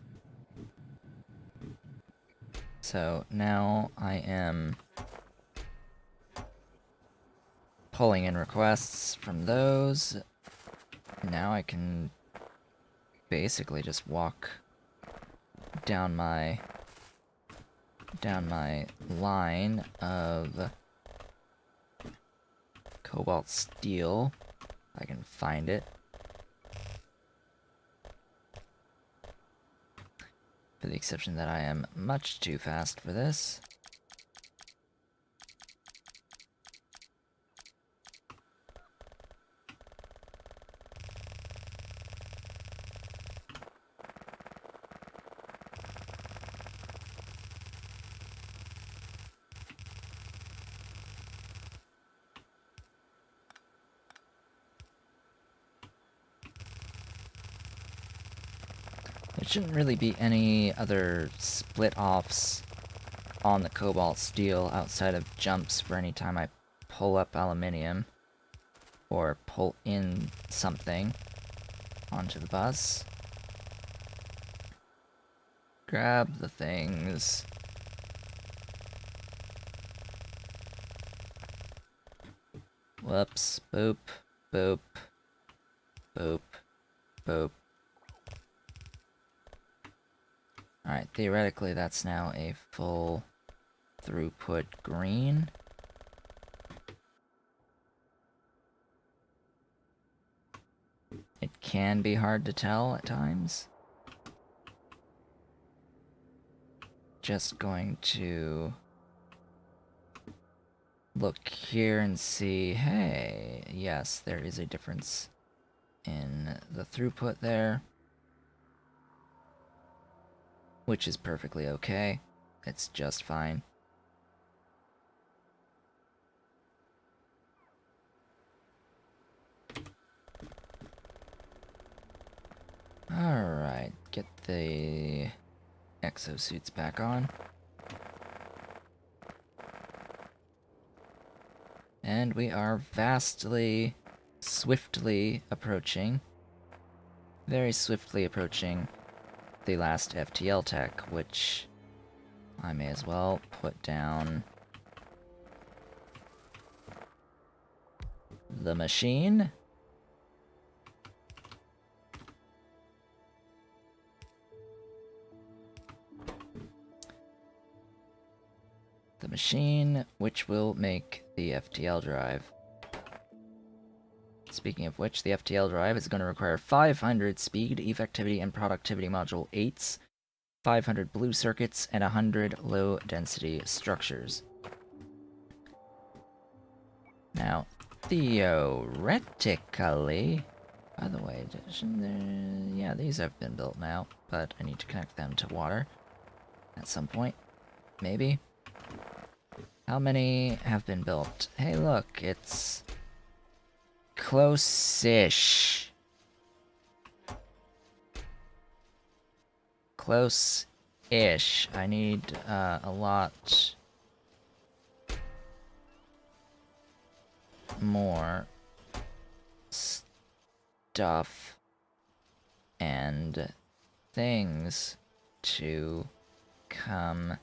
So now I am pulling in requests from those. Now I can basically just walk down my line of cobalt steel. I can find it. For the exception that I am much too fast for this. There shouldn't really be any other split-offs on the cobalt steel outside of jumps for any time I pull up aluminium or pull in something onto the bus. Grab the things. Whoops. Boop. Boop. Boop. Boop. Alright, theoretically that's now a full throughput green. It can be hard to tell at times. Just going to look here and see, hey, yes, there is a difference in the throughput there, which is perfectly okay. It's just fine. Alright, get the exosuits back on. And we are vastly, swiftly approaching, very swiftly approaching the last FTL tech, which I may as well put down the machine. The machine, which will make the FTL drive. Speaking of which, the FTL drive is going to require 500 speed, effectivity, and productivity module 8s, 500 blue circuits, and 100 low-density structures. Now, theoretically... By the way, yeah, these have been built now, but I need to connect them to water at some point. Maybe. How many have been built? Hey, look, it's close-ish. Close-ish. I need a lot more stuff and things to come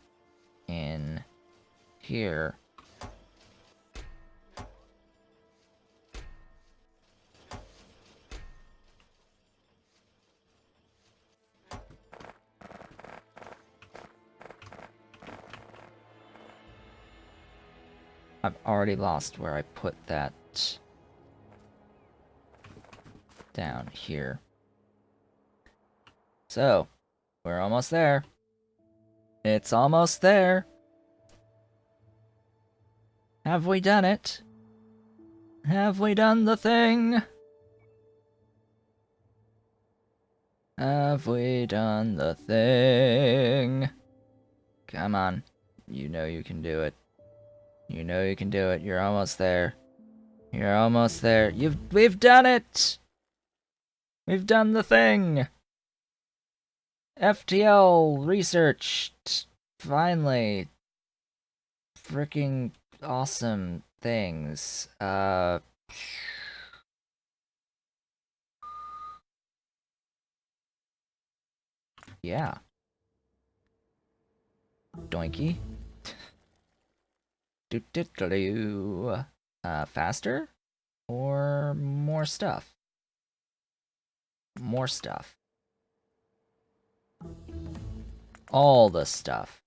in here. I've already lost where I put that down here. So, we're almost there. It's almost there. Have we done it? Have we done the thing? Have we done the thing? Come on. You know you can do it. You know you can do it. You're almost there. You're almost there. We've done it! We've done the thing! FTL researched. Finally. Freaking awesome things. Yeah. Doinky. Do-do-do-do. Faster? Or more stuff? More stuff. All the stuff.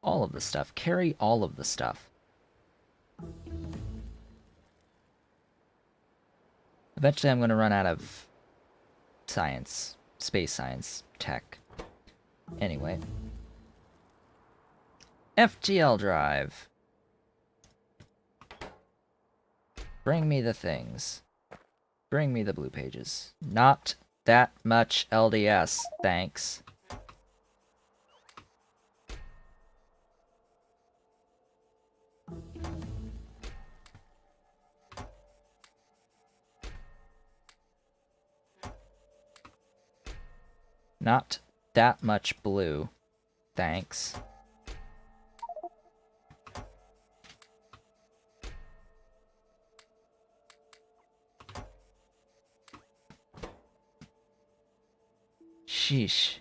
All of the stuff. Carry all of the stuff. Eventually I'm going to run out of science. Space science. Tech. Anyway. FTL drive. Bring me the things. Bring me the blue pages. Not that much LDS, thanks. Not that much blue, thanks. Sheesh.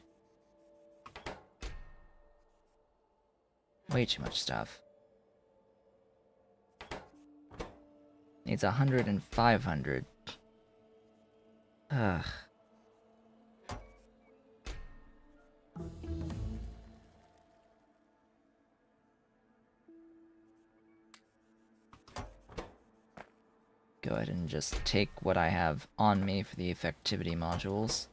Way too much stuff. Needs 100 and 500. Ugh. go ahead and just take what I have on me for the effectivity modules.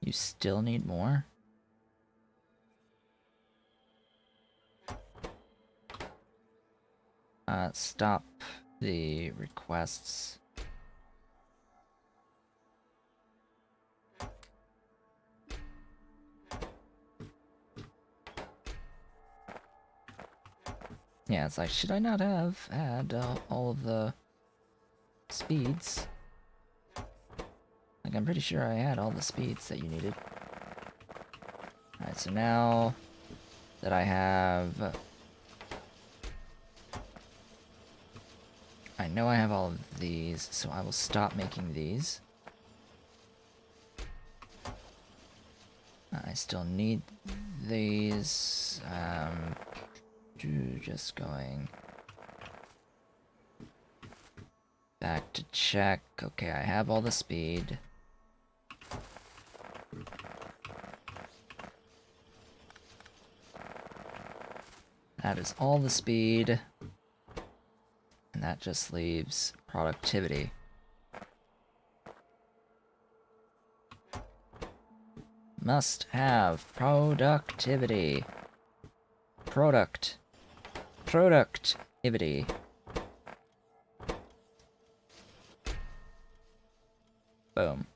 You still need more? Stop the requests. Yeah, it's like, should I not have had all of the speeds? Like, I'm pretty sure I had all the speeds that you needed. Alright, so now that I have... I know I have all of these, so I will stop making these. I still need these. Just going back to check. Okay, I have all the speed. That is all the speed. And that just leaves productivity. Must have productivity. Productivity. Boom.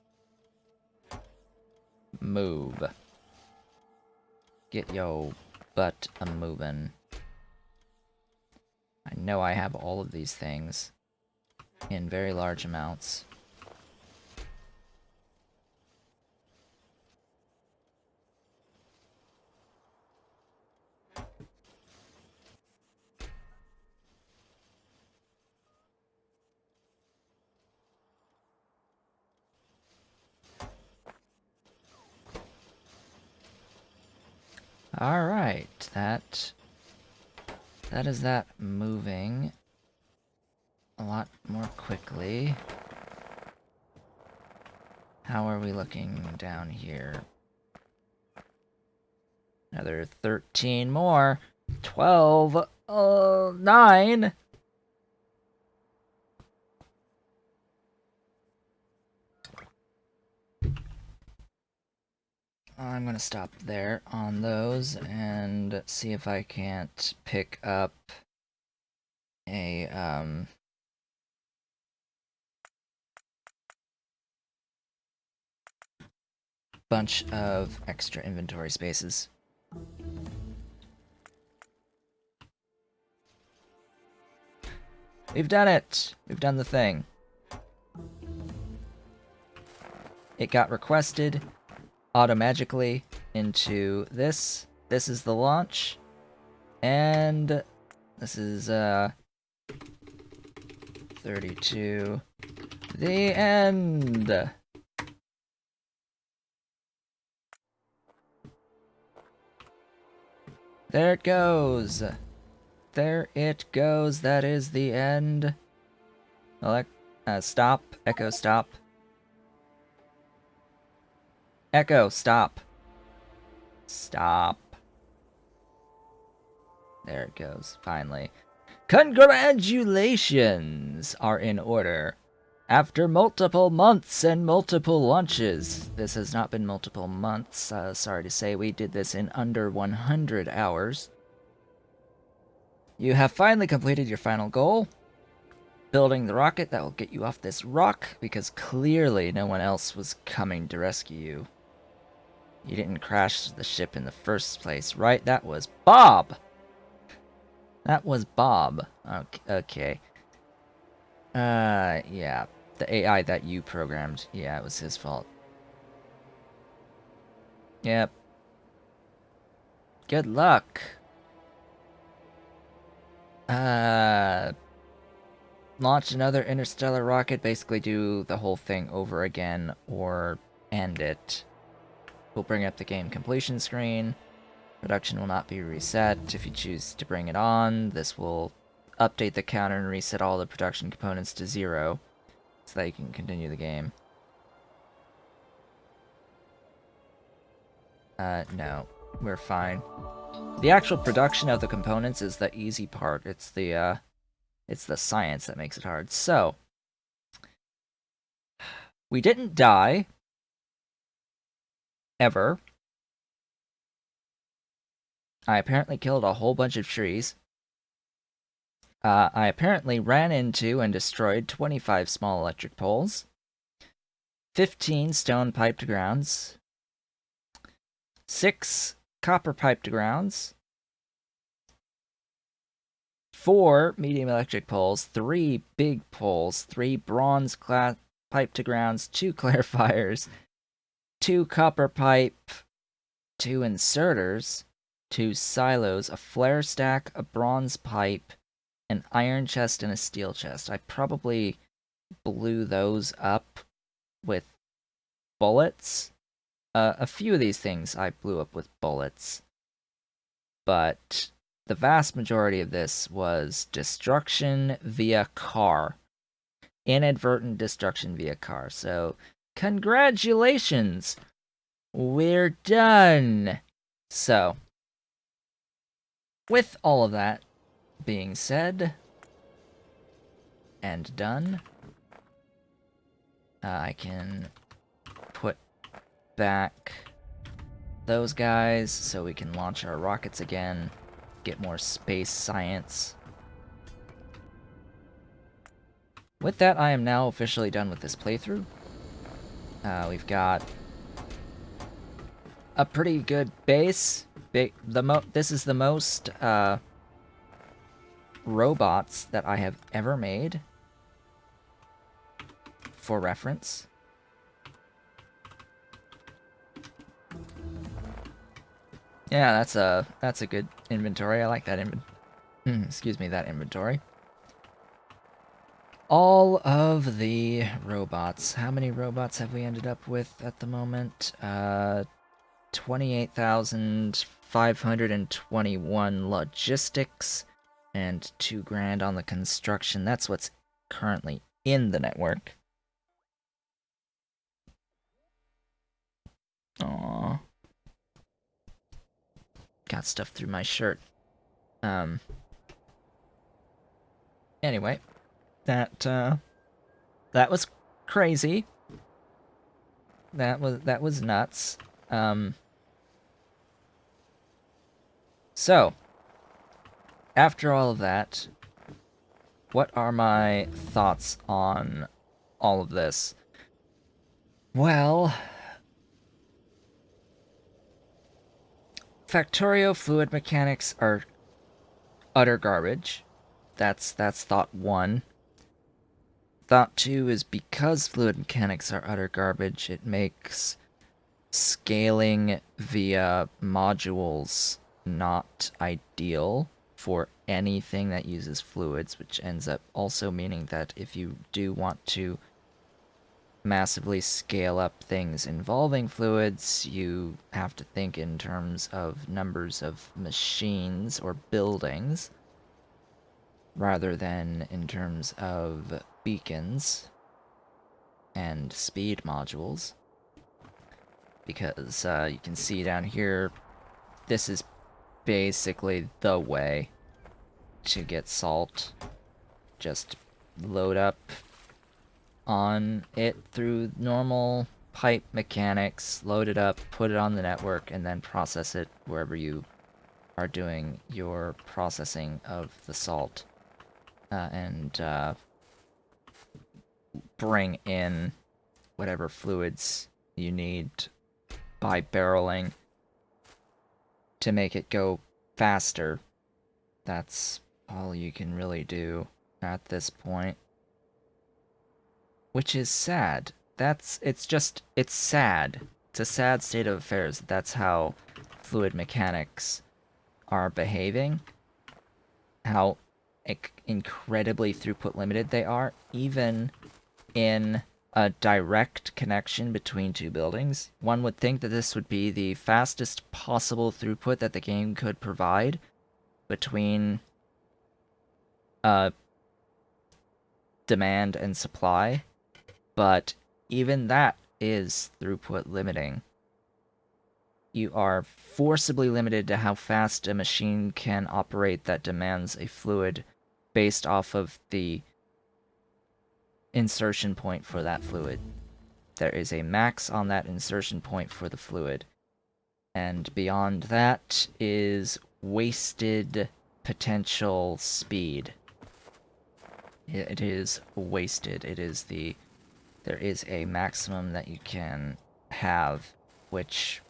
Move. Get yo butt a-movin'. I know I have all of these things in very large amounts. Alright, that is that moving a lot more quickly. How are we looking down here? Another 13 more. 12. 9. I'm gonna stop there on those and see if I can't pick up a bunch of extra inventory spaces. We've done it! We've done the thing. It got requested automagically into this. This is the launch. And this is 32. The end! There it goes. There it goes. That is the end. Stop. Echo, stop. Echo, stop. Stop. There it goes, finally. Congratulations are in order. After multiple months and multiple launches. This has not been multiple months. Sorry to say, we did this in under 100 hours. You have finally completed your final goal. Building the rocket that will get you off this rock, because clearly no one else was coming to rescue you. You didn't crash the ship in the first place, right? That was Bob! That was Bob. Okay. Yeah. The AI that you programmed. Yeah, it was his fault. Yep. Good luck. Launch another interstellar rocket, basically do the whole thing over again, or end it. We'll bring up the game completion screen. Production will not be reset. If you choose to bring it on, this will update the counter and reset all the production components to 0, so that you can continue the game. No, we're fine. The actual production of the components is the easy part. It's the science that makes it hard. So, we didn't die. Ever. I apparently killed a whole bunch of trees. I apparently ran into and destroyed 25 small electric poles, 15 stone piped grounds, 6 copper piped grounds, 4 medium electric poles, 3 big poles, 3 bronze pipe to grounds, 2 clarifiers, 2 copper pipe, 2 inserters, 2 silos, a flare stack, a bronze pipe, an iron chest, and a steel chest. I probably blew those up with bullets. A few of these things I blew up with bullets, but the vast majority of this was destruction via car. Inadvertent destruction via car. So, congratulations! We're done! So, with all of that being said and done, I can put back those guys so we can launch our rockets again, get more space science. With that, I am now officially done with this playthrough. We've got a pretty good base. This is the most robots that I have ever made. For reference. Yeah, that's a good inventory. I like that excuse me, that inventory. All of the robots. How many robots have we ended up with at the moment? 28,521 logistics and 2 grand on the construction. That's what's currently in the network. Aww. Got stuff through my shirt. Anyway, that was crazy. That was nuts. So, after all of that, what are my thoughts on all of this? Well, Factorio fluid mechanics are utter garbage. That's thought 1. Thought 2 is because fluid mechanics are utter garbage, it makes scaling via modules not ideal for anything that uses fluids, which ends up also meaning that if you do want to massively scale up things involving fluids, you have to think in terms of numbers of machines or buildings rather than in terms of beacons and speed modules. Because you can see down here, this is basically the way to get salt. Just load up on it through normal pipe mechanics, load it up, put it on the network, and then process it wherever you are doing your processing of the salt. And bring in whatever fluids you need by barreling to make it go faster. That's all you can really do at this point. Which is sad. It's sad. It's a sad state of affairs. That's how fluid mechanics are behaving. How incredibly throughput limited they are, even in a direct connection between 2 buildings. One would think that this would be the fastest possible throughput that the game could provide between demand and supply, but even that is throughput limiting. you are forcibly limited to how fast a machine can operate that demands a fluid based off of the insertion point for that fluid. There is a max on that insertion point for the fluid. And beyond that is wasted potential speed. It is wasted. There is a maximum that you can have, which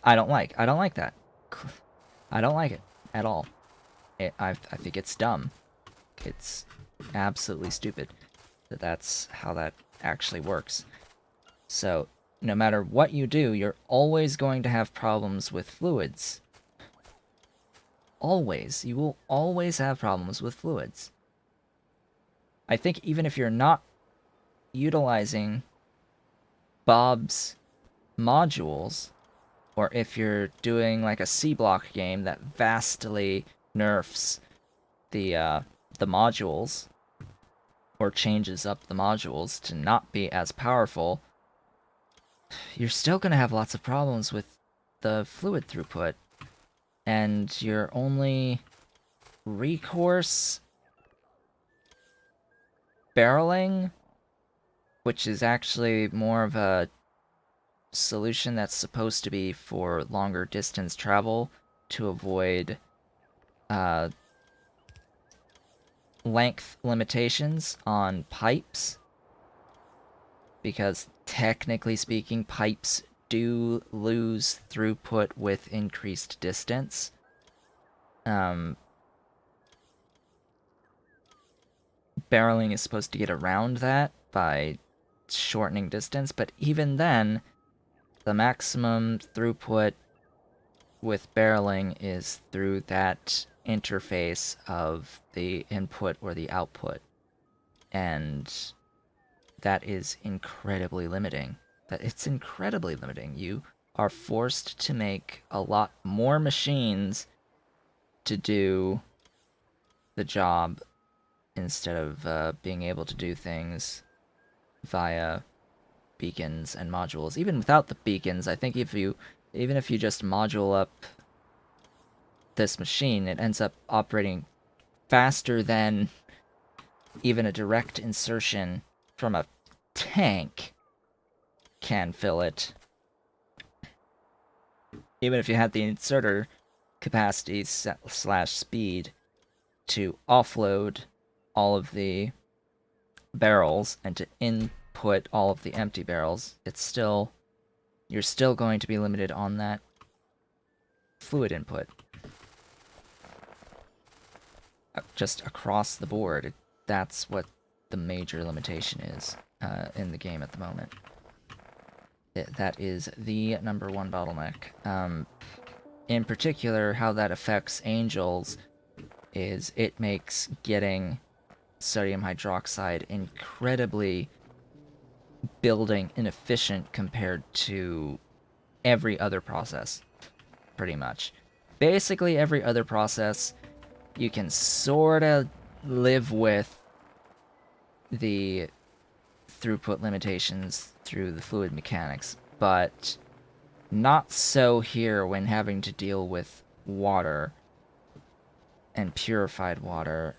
I don't like. I don't like that. I don't like it at all. I think it's dumb. It's absolutely stupid that that's how that actually works. So, no matter what you do, you're always going to have problems with fluids. Always. You will always have problems with fluids. I think even if you're not utilizing Bob's modules, or if you're doing like a C-block game that vastly nerfs the modules, or changes up the modules to not be as powerful, you're still going to have lots of problems with the fluid throughput. And your only recourse, barreling, which is actually more of a solution that's supposed to be for longer distance travel to avoid length limitations on pipes, because technically speaking, pipes do lose throughput with increased distance. Barreling is supposed to get around that by shortening distance, but even then, the maximum throughput with barreling is through that interface of the input or the output. And that is incredibly limiting. It's incredibly limiting. You are forced to make a lot more machines to do the job instead of being able to do things via beacons and modules. Even without the beacons, I think even if you just module up this machine, it ends up operating faster than even a direct insertion from a tank can fill it. Even if you had the inserter capacity slash speed to offload all of the barrels and to input all of the empty barrels, you're still going to be limited on that fluid input. Just across the board, that's what the major limitation is in the game at the moment. That is the number one bottleneck. In particular, how that affects Angels is it makes getting sodium hydroxide incredibly building inefficient compared to every other process, pretty much. Basically, every other process you can sort of live with the throughput limitations through the fluid mechanics, but not so here when having to deal with water and purified water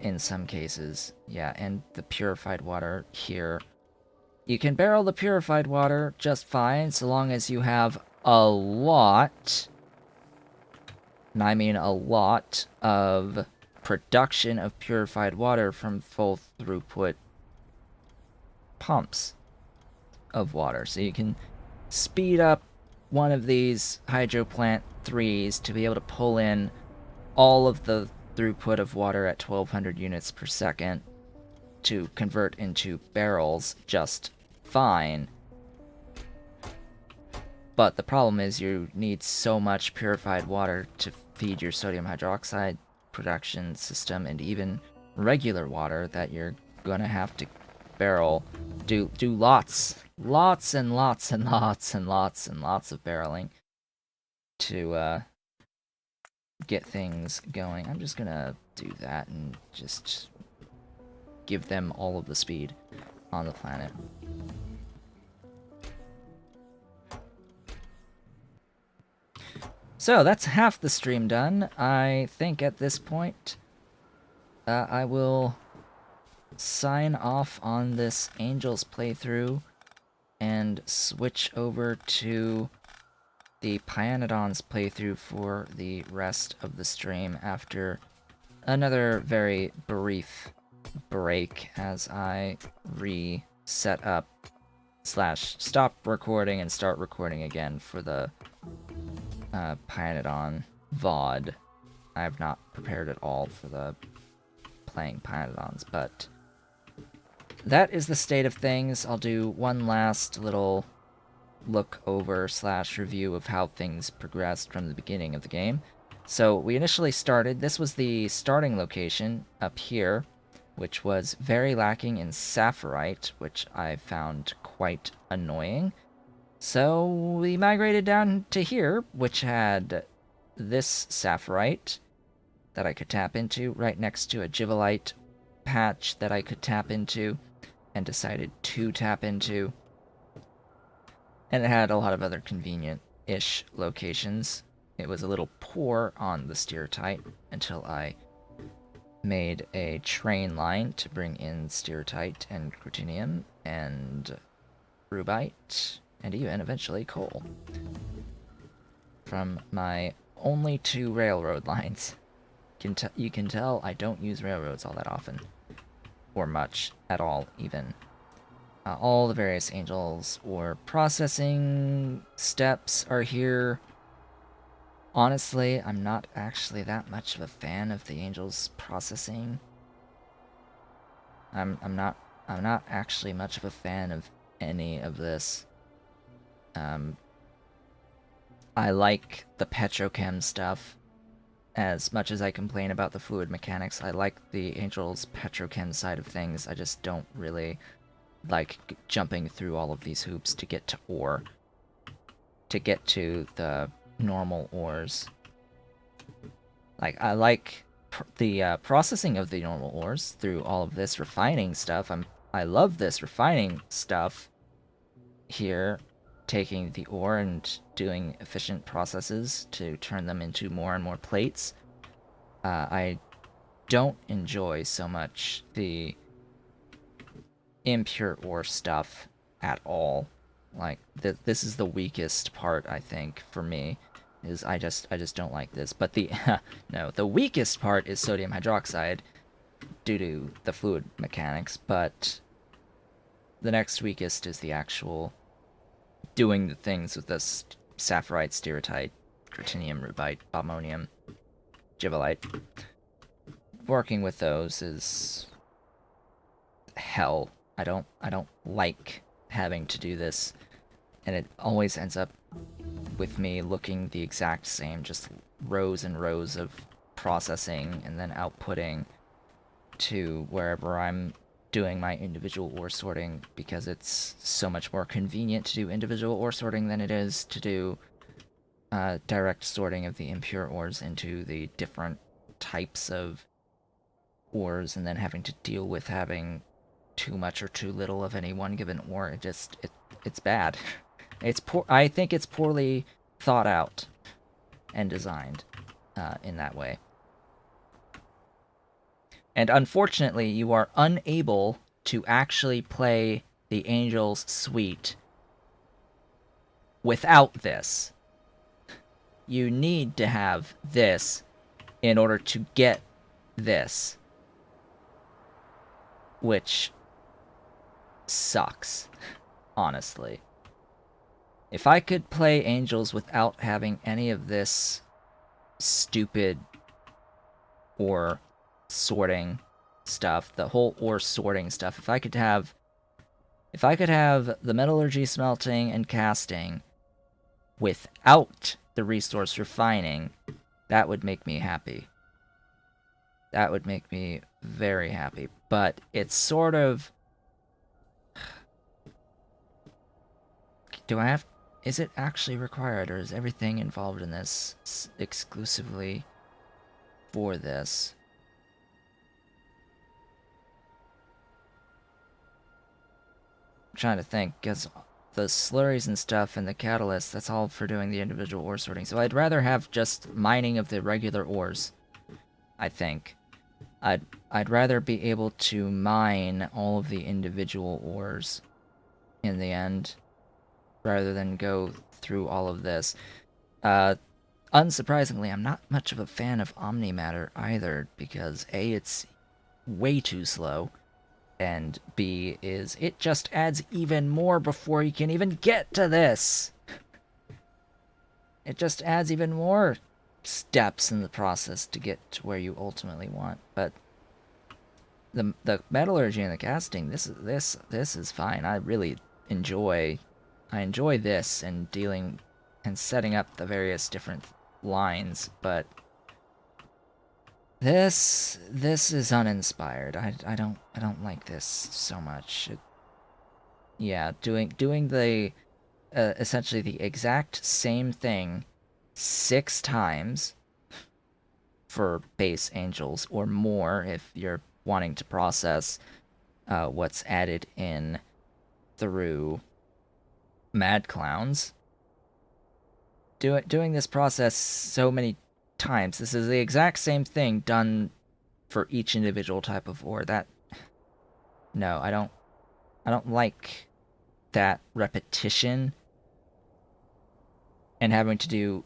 in some cases. Yeah, and the purified water here. You can barrel the purified water just fine so long as you have a lot, and I mean a lot, of production of purified water from full throughput pumps of water. So you can speed up one of these hydro plant 3s to be able to pull in all of the throughput of water at 1200 units per second to convert into barrels just fine. But the problem is you need so much purified water to feed your sodium hydroxide production system and even regular water that you're gonna have to do lots and lots and lots and lots and lots of barreling to get things going. I'm just gonna do that and just give them all of the speed on the planet. So that's half the stream done. I think at this point, I will sign off on this Angels playthrough and switch over to the Pyanodons playthrough for the rest of the stream after another very brief break as I reset up / stop recording and start recording again for the Pyanodon VOD. I have not prepared at all for the playing Pyanodons, but that is the state of things. I'll do one last little look over / review of how things progressed from the beginning of the game. So we initially started, this was the starting location up here, which was very lacking in sapphirite, which I found quite annoying. So we migrated down to here, which had this sapphirite that I could tap into right next to a givelite patch that I could tap into and decided to tap into. And it had a lot of other convenient-ish locations. It was a little poor on the steertite until I made a train line to bring in steertite and crutinium and rubite and even eventually coal from my only 2 railroad lines. You can tell I don't use railroads all that often, or much at all even. All the various angels or processing steps are here. Honestly, I'm not actually that much of a fan of the angels processing. I'm not actually much of a fan of any of this. I like the petrochem stuff. As much as I complain about the fluid mechanics, I like the angels petrochem side of things. I just don't really like jumping through all of these hoops to get to ore. To get to the normal ores. Like, I like the processing of the normal ores through all of this refining stuff. I love this refining stuff here, taking the ore and doing efficient processes to turn them into more and more plates. I don't enjoy so much the impure ore stuff at all. Like, this is the weakest part, I think, for me, is I just don't like this. But the no, the weakest part is sodium hydroxide due to the fluid mechanics, but the next weakest is the actual doing the things with this sapphirite, steertite, crutinium, rubite, ammonium, givelite. Working with those is hell. I don't like having to do this, and it always ends up with me looking the exact same, just rows and rows of processing and then outputting to wherever I'm doing my individual ore sorting, because it's so much more convenient to do individual ore sorting than it is to do direct sorting of the impure ores into the different types of ores, and then having to deal with having too much or too little of any one given ore. It's bad. It's poor. I think it's poorly thought out and designed in that way. And unfortunately, you are unable to actually play the Angels Suite without this. You need to have this in order to get this, which sucks, honestly. If I could play Angels without having any of this stupid ore sorting stuff, the whole ore sorting stuff, if I could have the metallurgy, smelting, and casting without the resource refining, that would make me happy. That would make me very happy. But it's sort of... Is it actually required, or is everything involved in this exclusively for this? I'm trying to think, because the slurries and stuff and the catalysts, that's all for doing the individual ore sorting. So I'd rather have just mining of the regular ores, I think. I'd rather be able to mine all of the individual ores in the end, rather than go through all of this. Unsurprisingly, I'm not much of a fan of Omnimatter either, because A, it's way too slow, and B, is it just adds even more before you can even get to this. It just adds even more steps in the process to get to where you ultimately want. But the metallurgy and the casting, this is fine. I really enjoy this and dealing and setting up the various different lines, but this is uninspired. I don't like this so much. Yeah, doing the essentially the exact same thing 6 times for base angels, or more if you're wanting to process what's added in through mad clowns. Doing this process so many times. This is the exact same thing done for each individual type of ore. That no, I don't like that repetition and having to do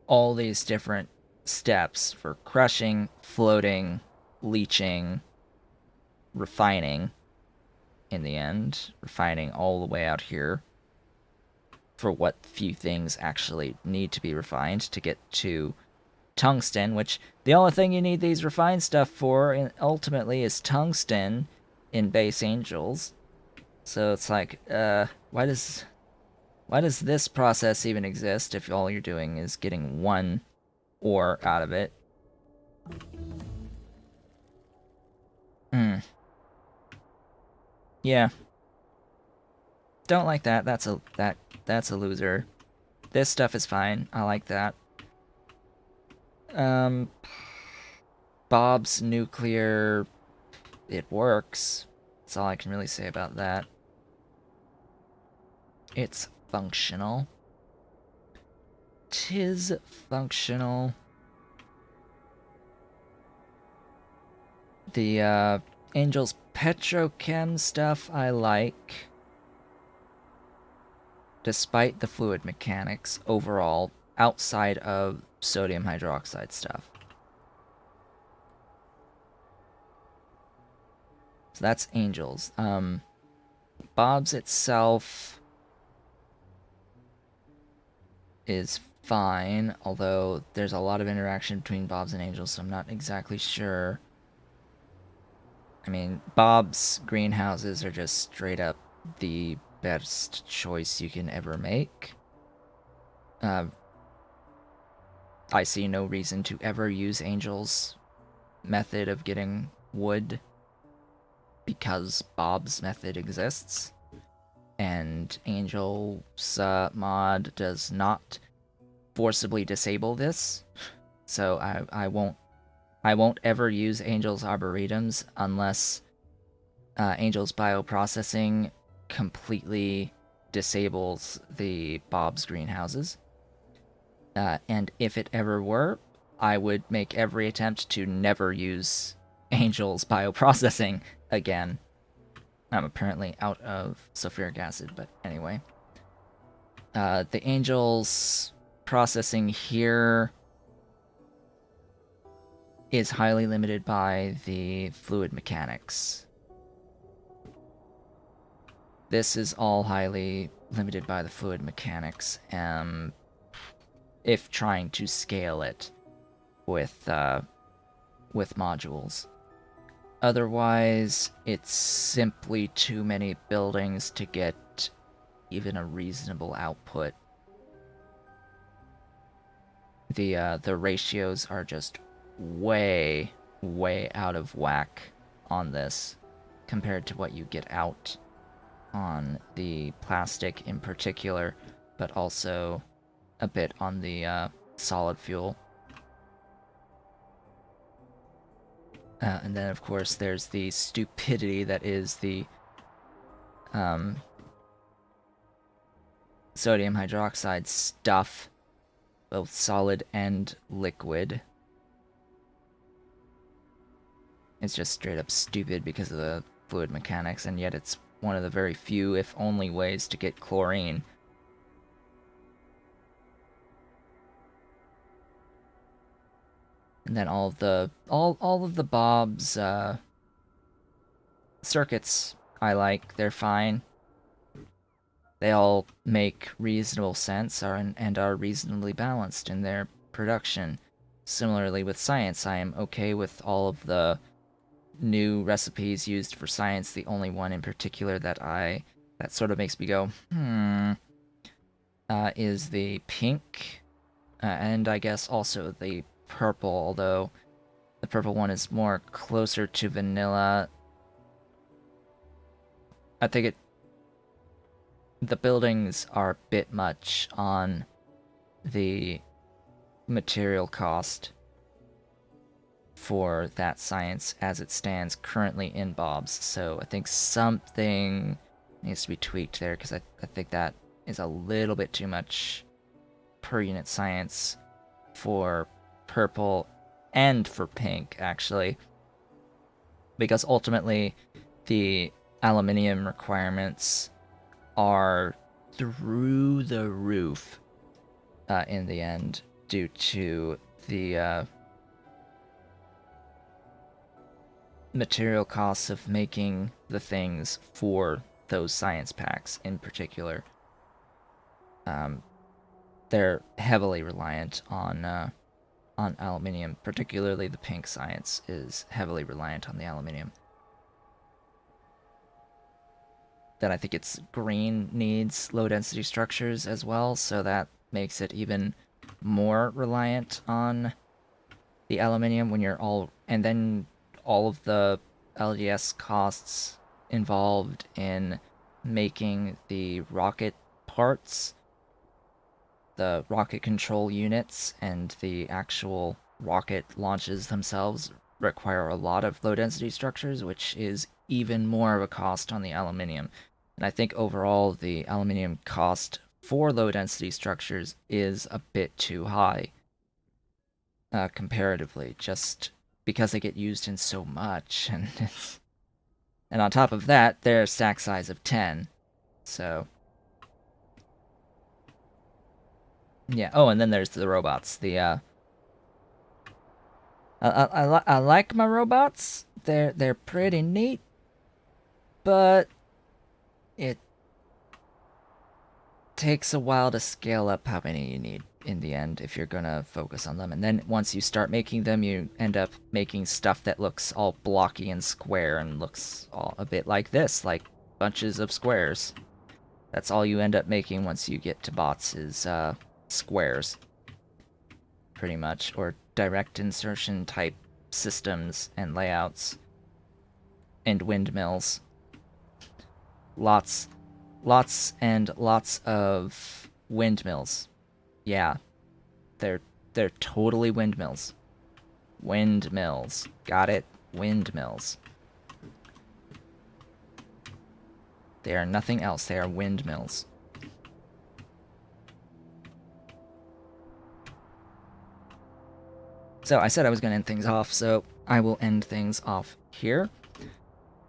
all these different steps for crushing, floating, leaching, refining in the end, refining all the way out here for what few things actually need to be refined to get to tungsten, which the only thing you need these refined stuff for ultimately is tungsten in base angels. So it's like, why does this process even exist if all you're doing is getting one ore out of it? Yeah. Don't like that. That's a loser. This stuff is fine. I like that. Bob's nuclear, it works. That's all I can really say about that. It's functional. 'Tis functional. The Angel's petrochem stuff I like, despite the fluid mechanics overall, outside of sodium hydroxide stuff. So that's Angels. Bob's itself is fine, although there's a lot of interaction between Bob's and Angels, so I'm not exactly sure. I mean, Bob's greenhouses are just straight up the best choice you can ever make. I see no reason to ever use Angel's method of getting wood because Bob's method exists, and Angel's mod does not forcibly disable this, so I won't ever use Angel's arboretums unless Angel's bioprocessing completely disables the Bob's greenhouses. And if it ever were, I would make every attempt to never use Angel's bioprocessing again. I'm apparently out of sulfuric acid, but anyway. The Angel's processing here is highly limited by the fluid mechanics. This is all highly limited by the fluid mechanics, if trying to scale it with modules. Otherwise, it's simply too many buildings to get even a reasonable output. The ratios are just way out of whack on this compared to what you get out on the plastic in particular, but also a bit on the solid fuel. And then, of course, there's the stupidity that is the sodium hydroxide stuff, both solid and liquid. It's just straight up stupid because of the fluid mechanics, and yet it's one of the very few, if only, ways to get chlorine. And then all of the Bob's circuits I like. They're fine. They all make reasonable sense and are reasonably balanced in their production. Similarly with science, I am okay with all of the new recipes used for science. The only one in particular that sort of makes me go, is the pink, and I guess also the purple, although the purple one is more closer to vanilla. I think the buildings are a bit much on the material cost for that science as it stands currently in Bob's. So I think something needs to be tweaked there, because I think that is a little bit too much per unit science for purple and for pink, actually. Because ultimately, the aluminium requirements are through the roof in the end, due to the material costs of making the things for those science packs in particular. They're heavily reliant on aluminium, particularly the pink science is heavily reliant on the aluminium. Then I think its green needs low density structures as well, so that makes it even more reliant on the aluminium when you're all, and then all of the LDS costs involved in making the rocket parts, the rocket control units, and the actual rocket launches themselves require a lot of low density structures, which is even more of a cost on the aluminium. And I think overall the aluminium cost for low density structures is a bit too high comparatively, just because they get used in so much, and on top of that, they're a stack size of 10. So yeah. Oh, and then there's the robots. I like my robots. They're pretty neat, but it takes a while to scale up how many you need in the end if you're gonna focus on them. And then once you start making them, you end up making stuff that looks all blocky and square and looks all a bit like this, like bunches of squares. That's all you end up making once you get to bots is squares, pretty much, or direct insertion type systems and layouts, and windmills. Lots and lots of windmills. Yeah, they're totally windmills. Windmills. Got it? Windmills. They are nothing else. They are windmills. So I said I was going to end things off, so I will end things off here.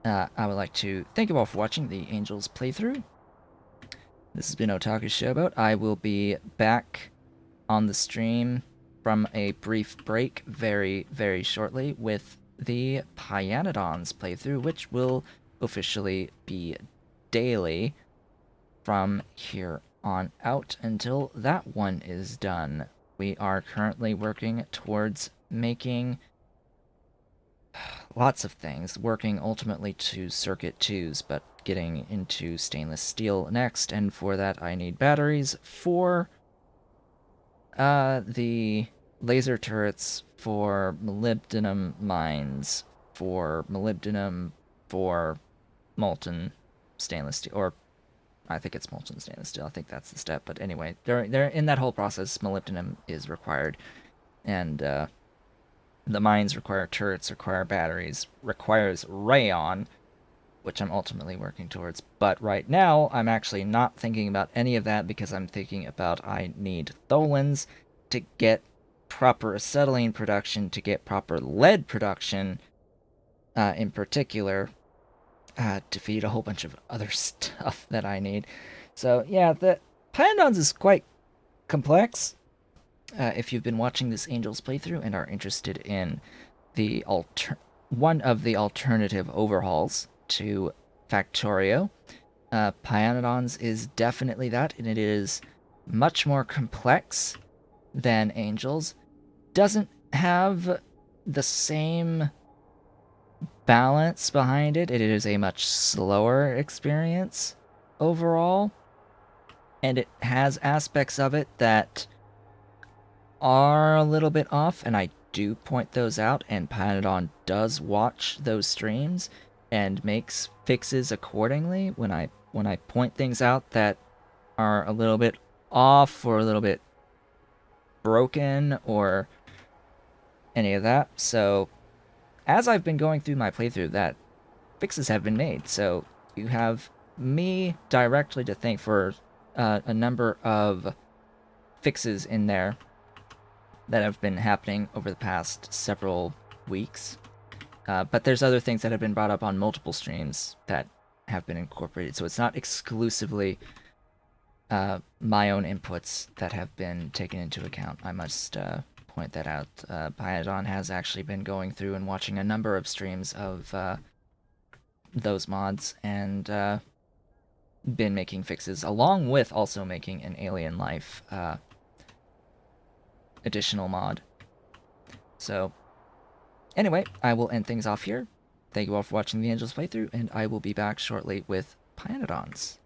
I would like to thank you all for watching the Angels playthrough. This has been Otaku's Showboat. I will be back on the stream from a brief break very, very shortly with the Pyanodons playthrough, which will officially be daily from here on out until that one is done. We are currently working towards making lots of things, working ultimately to circuit 2s, but getting into stainless steel next, and for that I need batteries for the laser turrets, for molybdenum mines, for molybdenum, for molten stainless steel, or I think it's molten stainless steel. I think that's the step. But anyway, they're in that whole process. Molybdenum is required, and the mines require turrets, require batteries, requires rayon, which I'm ultimately working towards. But right now, I'm actually not thinking about any of that because I'm thinking about I need tholins to get proper acetylene production, to get proper lead production, in particular, to feed a whole bunch of other stuff that I need. So yeah, the Pyandons is quite complex. If you've been watching this Angels playthrough and are interested in the one of the alternative overhauls to Factorio, Pyanodons is definitely that, and it is much more complex than Angels. Doesn't have the same balance behind it. It is a much slower experience overall, and it has aspects of it that are a little bit off, and I do point those out, and Panadon does watch those streams and makes fixes accordingly when I point things out that are a little bit off or a little bit broken or any of that. So as I've been going through my playthrough, that fixes have been made. So you have me directly to thank for a number of fixes in there that have been happening over the past several weeks. But there's other things that have been brought up on multiple streams that have been incorporated. So it's not exclusively my own inputs that have been taken into account. I must point that out. Pyadon has actually been going through and watching a number of streams of those mods and been making fixes, along with also making an Alien Life additional mod. So anyway, I will end things off here. Thank you all for watching the Angels playthrough, and I will be back shortly with Pyanodons.